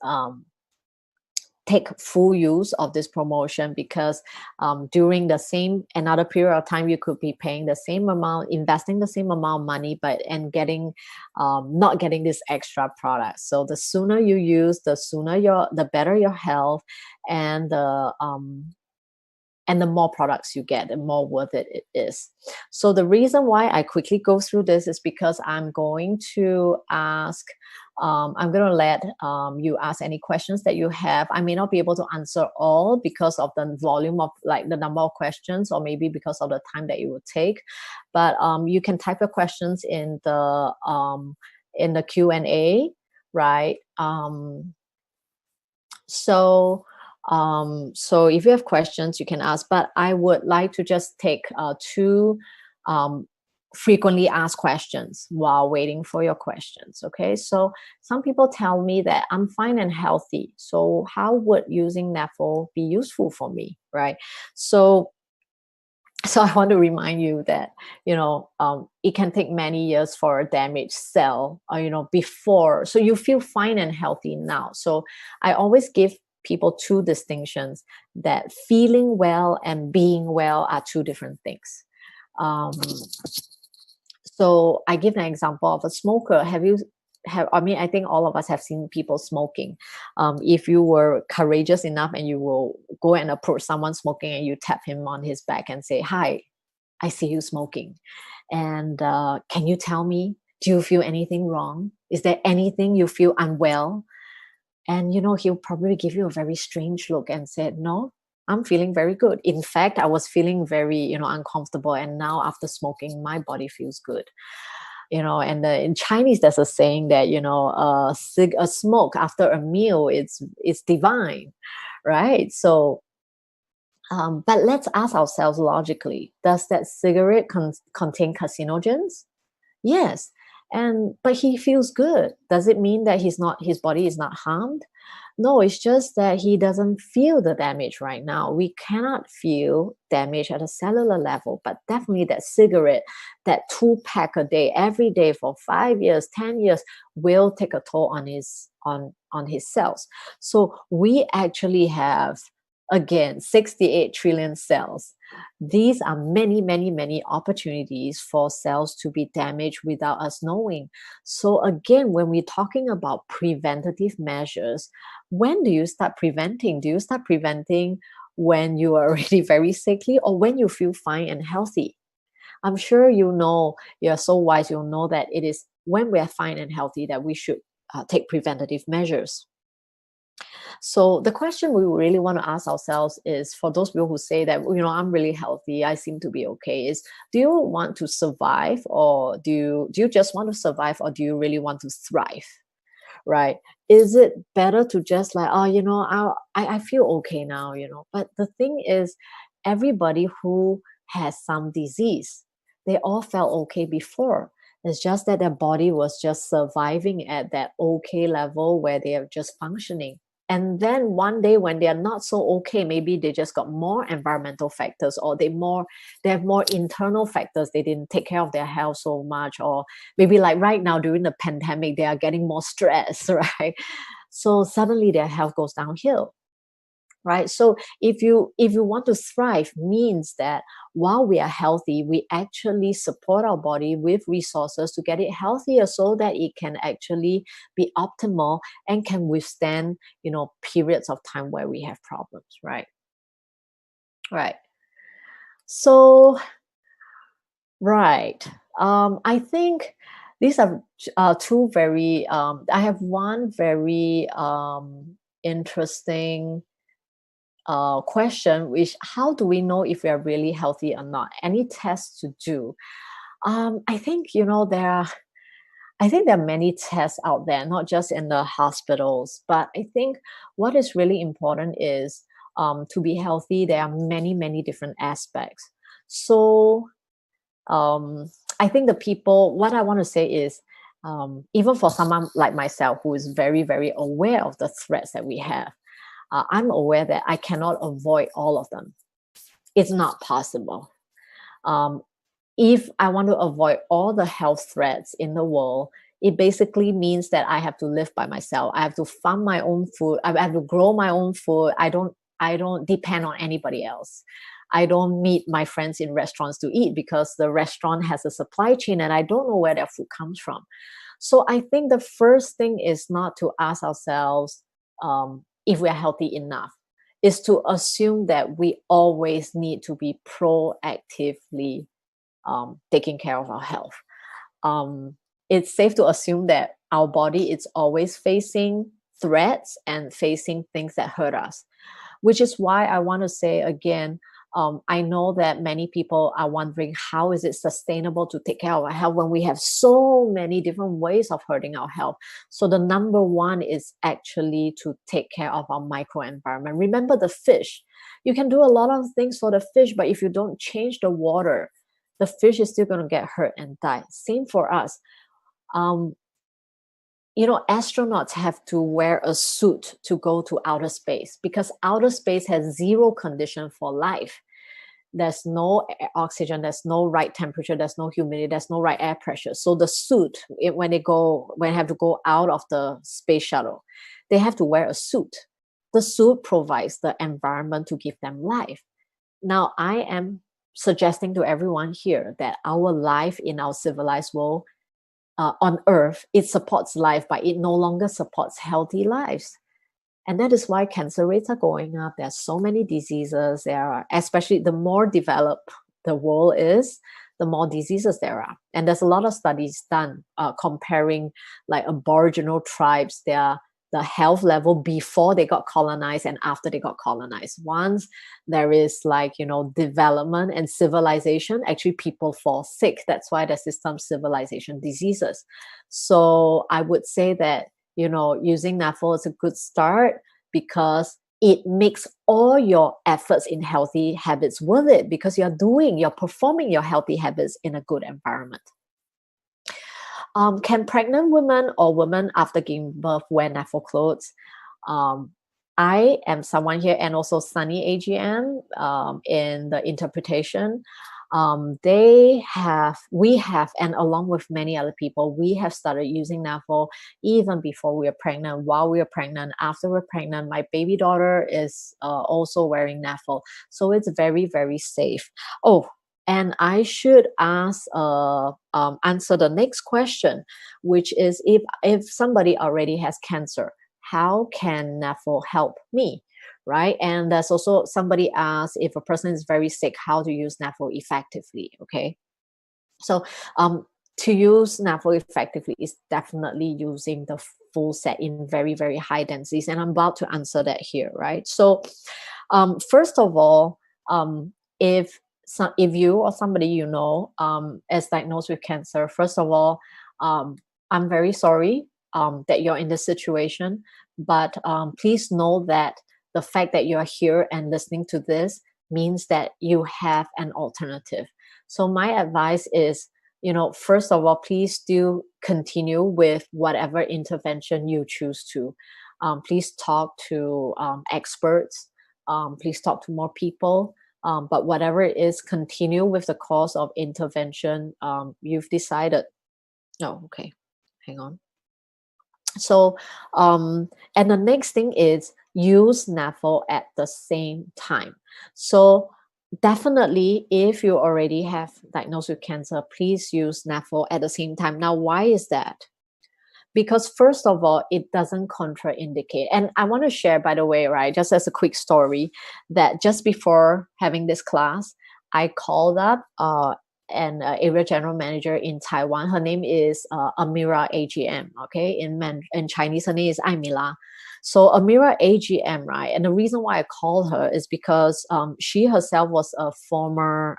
take full use of this promotion, because during the same another period of time you could be paying the same amount, investing the same amount of money, but and getting not getting this extra product. So the sooner you use, the better your health, and the more products you get, the more worth it is. So the reason why I quickly go through this is because I'm going to I'm going to let you ask any questions that you have. I may not be able to answer all because of the volume of, like, the number of questions, or maybe because of the time that it will take. But you can type your questions in the Q&A, right? So if you have questions, you can ask, but I would like to just take two frequently asked questions while waiting for your questions. Okay, so some people tell me that I'm fine and healthy, so how would using NAFO be useful for me, right? So I want to remind you that, it can take many years for a damaged cell, before. So you feel fine and healthy now. So I always give people two distinctions, that feeling well and being well are two different things. So I give an example of a smoker. I think all of us have seen people smoking. If you were courageous enough and you will go and approach someone smoking and you tap him on his back and say, "Hi, I see you smoking. And can you tell me, do you feel anything wrong? Is there anything you feel unwell?" And, he'll probably give you a very strange look and said, "No, I'm feeling very good. In fact, I was feeling very, uncomfortable. And now after smoking, my body feels good." And in Chinese, there's a saying that, a smoke after a meal, it's divine, right? So, but let's ask ourselves logically, does that cigarette contain carcinogens? Yes. But he feels good. Does it mean that his body is not harmed? No, it's just that he doesn't feel the damage right now. We cannot feel damage at a cellular level, but definitely that cigarette, that 2-pack a day, every day for 5 years, 10 years, will take a toll on his cells. So we actually have, again, 68 trillion cells. These are many, many, many opportunities for cells to be damaged without us knowing. So again, when we're talking about preventative measures, when do you start preventing? Do you start preventing when you are already very sickly, or when you feel fine and healthy? I'm sure you're so wise, you'll know that it is when we are fine and healthy that we should take preventative measures. So the question we really want to ask ourselves is, for those people who say that, I'm really healthy, I seem to be okay, is, do you want to survive, or do you just want to survive, or do you really want to thrive? Right? Is it better to just like, I feel okay now, But the thing is, everybody who has some disease, they all felt okay before. It's just that their body was just surviving at that okay level where they are just functioning. And then one day when they are not so okay, maybe they just got more environmental factors, or they have more internal factors. They didn't take care of their health so much, or maybe like right now during the pandemic, they are getting more stress, right? So suddenly their health goes downhill. Right? So if you want to thrive, means that while we are healthy, we actually support our body with resources to get it healthier, so that it can actually be optimal and can withstand, periods of time where we have problems, right? Right. So, right. I think these are two very, I have one very interesting question, which, how do we know if we are really healthy or not? Any tests to do? I think there are many tests out there, not just in the hospitals. But I think what is really important is, to be healthy, there are many, many different aspects. So I think the people, what I want to say is, even for someone like myself who is very, very aware of the threats that we have, I'm aware that I cannot avoid all of them. It's not possible. Um, if I want to avoid all the health threats in the world, it basically means that I have to live by myself. I have to farm my own food. I have to grow my own food. I don't depend on anybody else. I don't meet my friends in restaurants to eat because the restaurant has a supply chain and I don't know where their food comes from. So I think the first thing is not to ask ourselves if we're healthy enough, is to assume that we always need to be proactively taking care of our health. Um, it's safe to assume that our body is always facing threats and facing things that hurt us, which is why I want to say again, I know that many people are wondering how is it sustainable to take care of our health when we have so many different ways of hurting our health. So the number one is actually to take care of our microenvironment. Remember the fish. You can do a lot of things for the fish, but if you don't change the water, the fish is still going to get hurt and die. Same for us. Um, astronauts have to wear a suit to go to outer space because outer space has zero condition for life. There's no oxygen, there's no right temperature, there's no humidity, there's no right air pressure. So the suit, when they have to go out of the space shuttle, they have to wear a suit. The suit provides the environment to give them life. Now, I am suggesting to everyone here that our life in our civilized world on earth, it supports life, but it no longer supports healthy lives. And that is why cancer rates are going up. There are so many diseases. There are, especially the more developed the world is, the more diseases there are. And there's a lot of studies done comparing like Aboriginal tribes, the health level before they got colonized and after they got colonized. Once there is development and civilization, actually people fall sick. That's why there's some civilization diseases. So I would say that, using NAPHO is a good start because it makes all your efforts in healthy habits worth it because you're performing your healthy habits in a good environment. Can pregnant women or women after giving birth wear NAPHO clothes? I am someone here, and also Sunny AGM in the interpretation. We have, and along with many other people, we have started using NAPHO even before we were pregnant, while we were pregnant, after we're pregnant. My baby daughter is also wearing NAPHO. So it's very, very safe. Oh, and I should answer the next question, which is if somebody already has cancer, how can NAPHO help me? Right? And there's also somebody asked if a person is very sick, how to use NAPHO effectively. Okay. So to use NAPHO effectively is definitely using the full set in very, very high densities. And I'm about to answer that here, right? So first of all, if you or somebody is diagnosed with cancer, first of all, I'm very sorry that you're in this situation, but please know that the fact that you're here and listening to this means that you have an alternative. So my advice is, first of all, please do continue with whatever intervention you choose to. Please talk to experts. Please talk to more people. But whatever it is, continue with the course of intervention you've decided. Oh, okay. Hang on. So, and the next thing is use NAPHO at the same time. So definitely, if you already have diagnosed with cancer, please use NAPHO at the same time. Now, why is that? Because first of all, it doesn't contraindicate. And I want to share, by the way, right, just as a quick story, that just before having this class, I called up an area general manager in Taiwan. Her name is Amira AGM. Okay, in Chinese, her name is Aimila. So Amira AGM, right? And the reason why I called her is because she herself was a former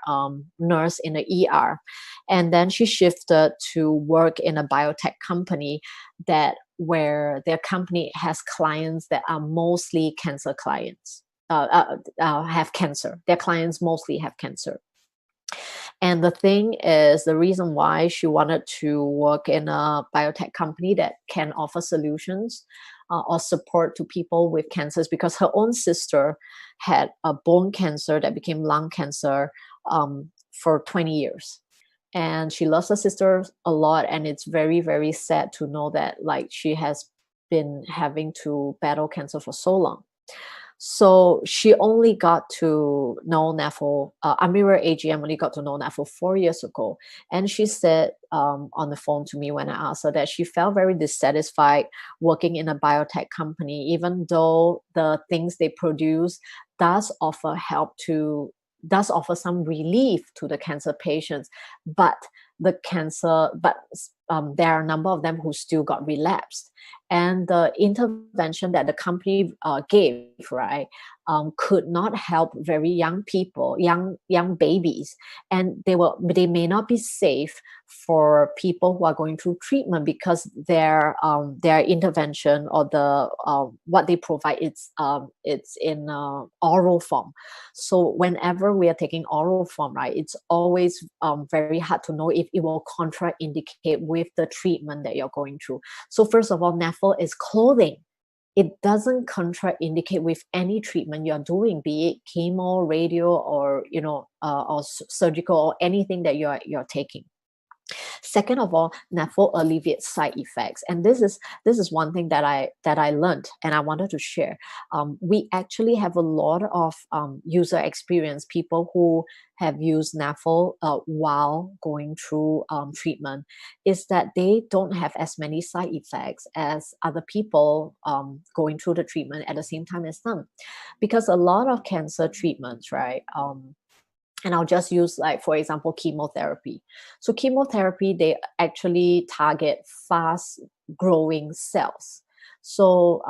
nurse in the ER, and then she shifted to work in a biotech company where their company has clients that are mostly cancer clients. Have cancer. Their clients mostly have cancer. And the thing is, the reason why she wanted to work in a biotech company that can offer solutions or support to people with cancers, because her own sister had a bone cancer that became lung cancer for 20 years. And she loves her sister a lot. And it's very, very sad to know that like she has been having to battle cancer for so long. So she only got to know NAFL, Amira AGM only got to know NAFL 4 years ago. And she said on the phone to me when I asked her that she felt very dissatisfied working in a biotech company, even though the things they produce does offer help to, does offer some relief to the cancer patients, but the cancer, but there are a number of them who still got relapsed. And the intervention that the company gave, right, could not help very young people, young babies, and they may not be safe for people who are going through treatment, because their intervention or the what they provide, it's in oral form. So whenever we are taking oral form, right, it's always very hard to know if it will contraindicate with the treatment that you're going through. So first of all, NAFL is clothing. It doesn't contraindicate with any treatment you're doing, be it chemo, radio, or or surgical, or anything that you're taking. Second of all, NAFL alleviates side effects, and this is one thing that I learned and I wanted to share. We actually have a lot of user experience, people who have used NAFL while going through treatment, is that they don't have as many side effects as other people going through the treatment at the same time as them, because a lot of cancer treatments, right? And I'll just use, like, for example, chemotherapy. So chemotherapy, they actually target fast growing cells. So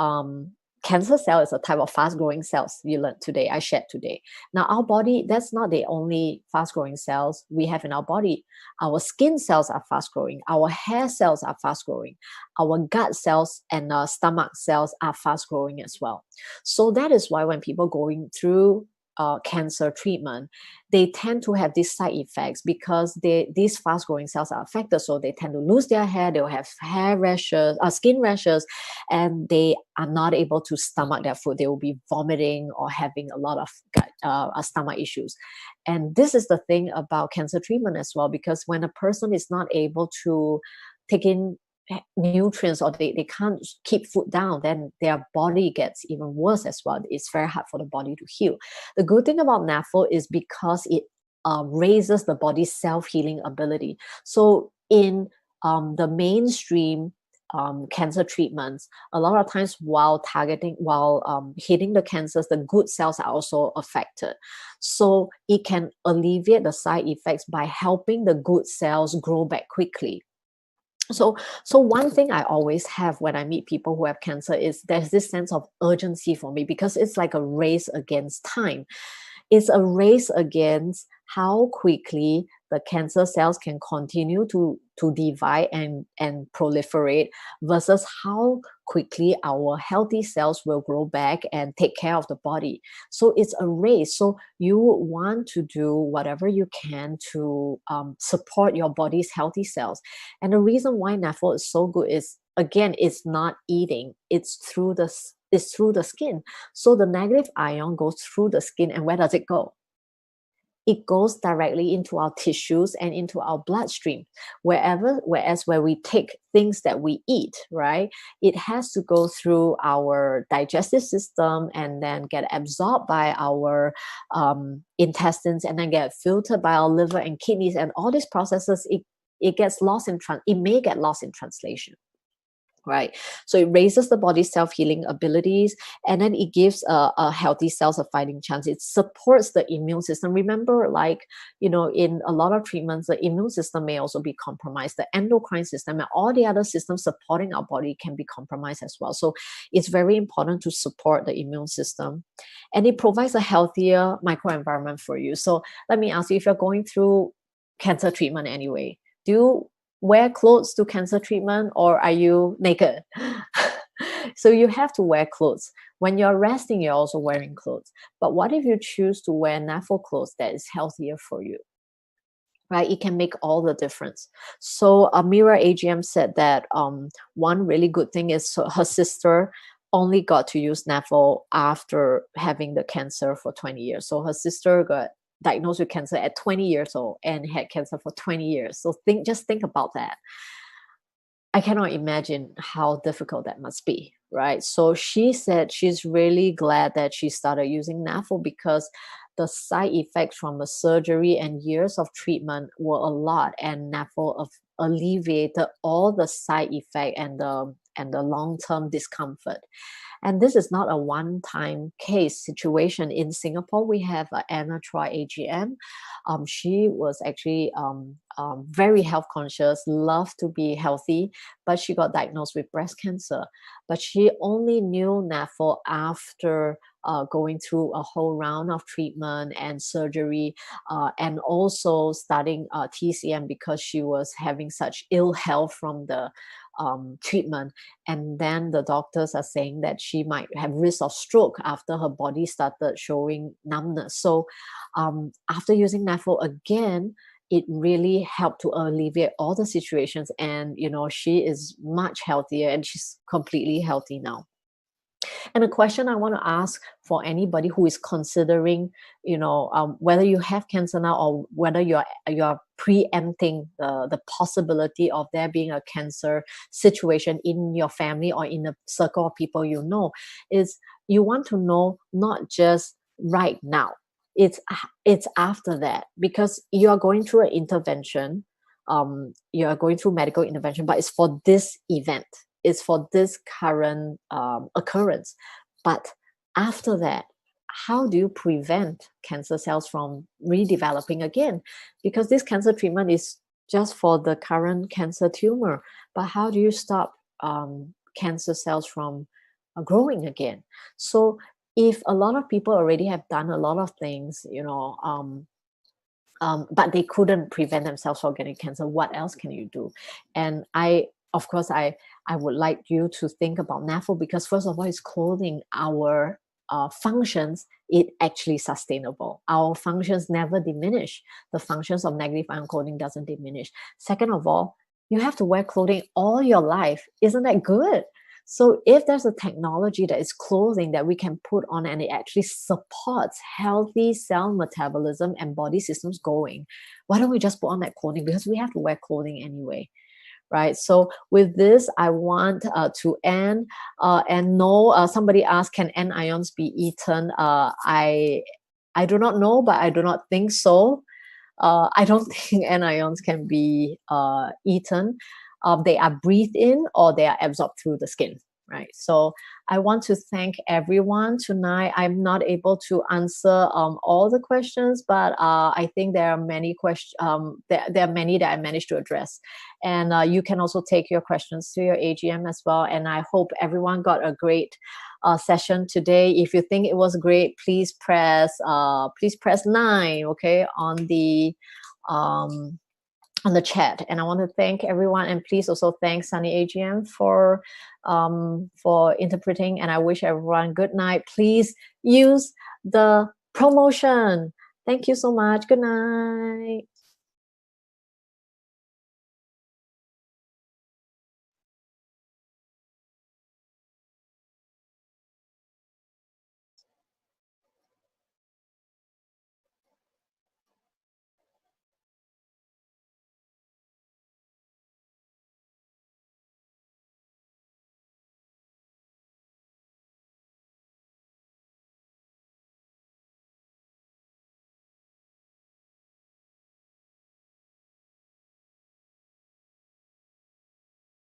cancer cell is a type of fast growing cells you learned today, I shared today. Now our body, that's not the only fast growing cells we have in our body. Our skin cells are fast growing. Our hair cells are fast growing. Our gut cells and stomach cells are fast growing as well. So that is why when people going through cancer treatment, they tend to have these side effects, because these fast growing cells are affected. So they tend to lose their hair, they'll have hair rashes, skin rashes, and they are not able to stomach their food. They will be vomiting or having a lot of gut, stomach issues. And this is the thing about cancer treatment as well, because when a person is not able to take in nutrients, or they can't keep food down, then their body gets even worse as well. It's very hard for the body to heal. The good thing about NAFL is because it raises the body's self-healing ability. So in the mainstream cancer treatments, a lot of times while hitting the cancers, the good cells are also affected. So it can alleviate the side effects by helping the good cells grow back quickly. So one thing I always have when I meet people who have cancer is there's this sense of urgency for me, because it's like a race against time. It's a race against how quickly the cancer cells can continue to divide and proliferate, versus how quickly our healthy cells will grow back and take care of the body. So it's a race. So you want to do whatever you can to support your body's healthy cells. And the reason why NAFL is so good is, again, it's not eating, it's through the skin. So the negative ion goes through the skin, and where does it go? It goes directly into our tissues and into our bloodstream. Whereas where we take things that we eat, right, it has to go through our digestive system and then get absorbed by our intestines, and then get filtered by our liver and kidneys, and all these processes, it gets lost it may get lost in translation. Right. So it raises the body's self-healing abilities, and then it gives a healthy cells a fighting chance. It supports the immune system. Remember, like, in a lot of treatments, the immune system may also be compromised. The endocrine system and all the other systems supporting our body can be compromised as well. So it's very important to support the immune system. And it provides a healthier microenvironment for you. So let me ask you, if you're going through cancer treatment anyway, do you wear clothes to cancer treatment, or are you naked? So you have to wear clothes. When you're resting, you're also wearing clothes. But what if you choose to wear NAFL clothes that is healthier for you? right? It can make all the difference. So Mira AGM said that one really good thing is her sister only got to use NAFL after having the cancer for 20 years. So her sister got diagnosed with cancer at 20 years old and had cancer for 20 years. So just think about that. I cannot imagine how difficult that must be, right? So she said she's really glad that she started using NAFL because the side effects from the surgery and years of treatment were a lot, and NAFL alleviated all the side effect and the long-term discomfort. And this is not a one-time case situation. In Singapore, we have Anna Troy AGM. She was actually very health conscious, loved to be healthy, but she got diagnosed with breast cancer. But she only knew NAFL after going through a whole round of treatment and surgery, and also starting TCM because she was having such ill health from the treatment. And then the doctors are saying that she might have risk of stroke after her body started showing numbness. So after using NAFL again, it really helped to alleviate all the situations. And, she is much healthier and she's completely healthy now. And a question I want to ask for anybody who is considering, whether you have cancer now or whether you're preempting the possibility of there being a cancer situation in your family or in a circle of people is you want to know not just right now. It's after that, because you are going through an intervention. You are going through medical intervention, but it's for this event. It's for this current occurrence. But after that, how do you prevent cancer cells from redeveloping again? Because this cancer treatment is just for the current cancer tumor. But how do you stop cancer cells from growing again? So if a lot of people already have done a lot of things, but they couldn't prevent themselves from getting cancer, what else can you do? And of course, I would like you to think about NAFL, because first of all, it's clothing our functions. It actually sustainable. Our functions never diminish. The functions of negative ion clothing doesn't diminish. Second of all, you have to wear clothing all your life. Isn't that good? So if there's a technology that is clothing that we can put on and it actually supports healthy cell metabolism and body systems going, why don't we just put on that clothing? Because we have to wear clothing anyway. Right. So with this, I want to end and know somebody asked, can anions be eaten? I do not know, but I do not think so. I don't think anions can be eaten. They are breathed in or they are absorbed through the skin. Right. So I want to thank everyone tonight. I'm not able to answer all the questions, but I think there are many questions. There are many that I managed to address. And you can also take your questions to your AGM as well. And I hope everyone got a great session today. If you think it was great, please press 9, okay, on the chat. And I want to thank everyone, and please also thank Sunny AGM for interpreting. And I wish everyone good night. Please use the promotion. Thank you so much. Good night.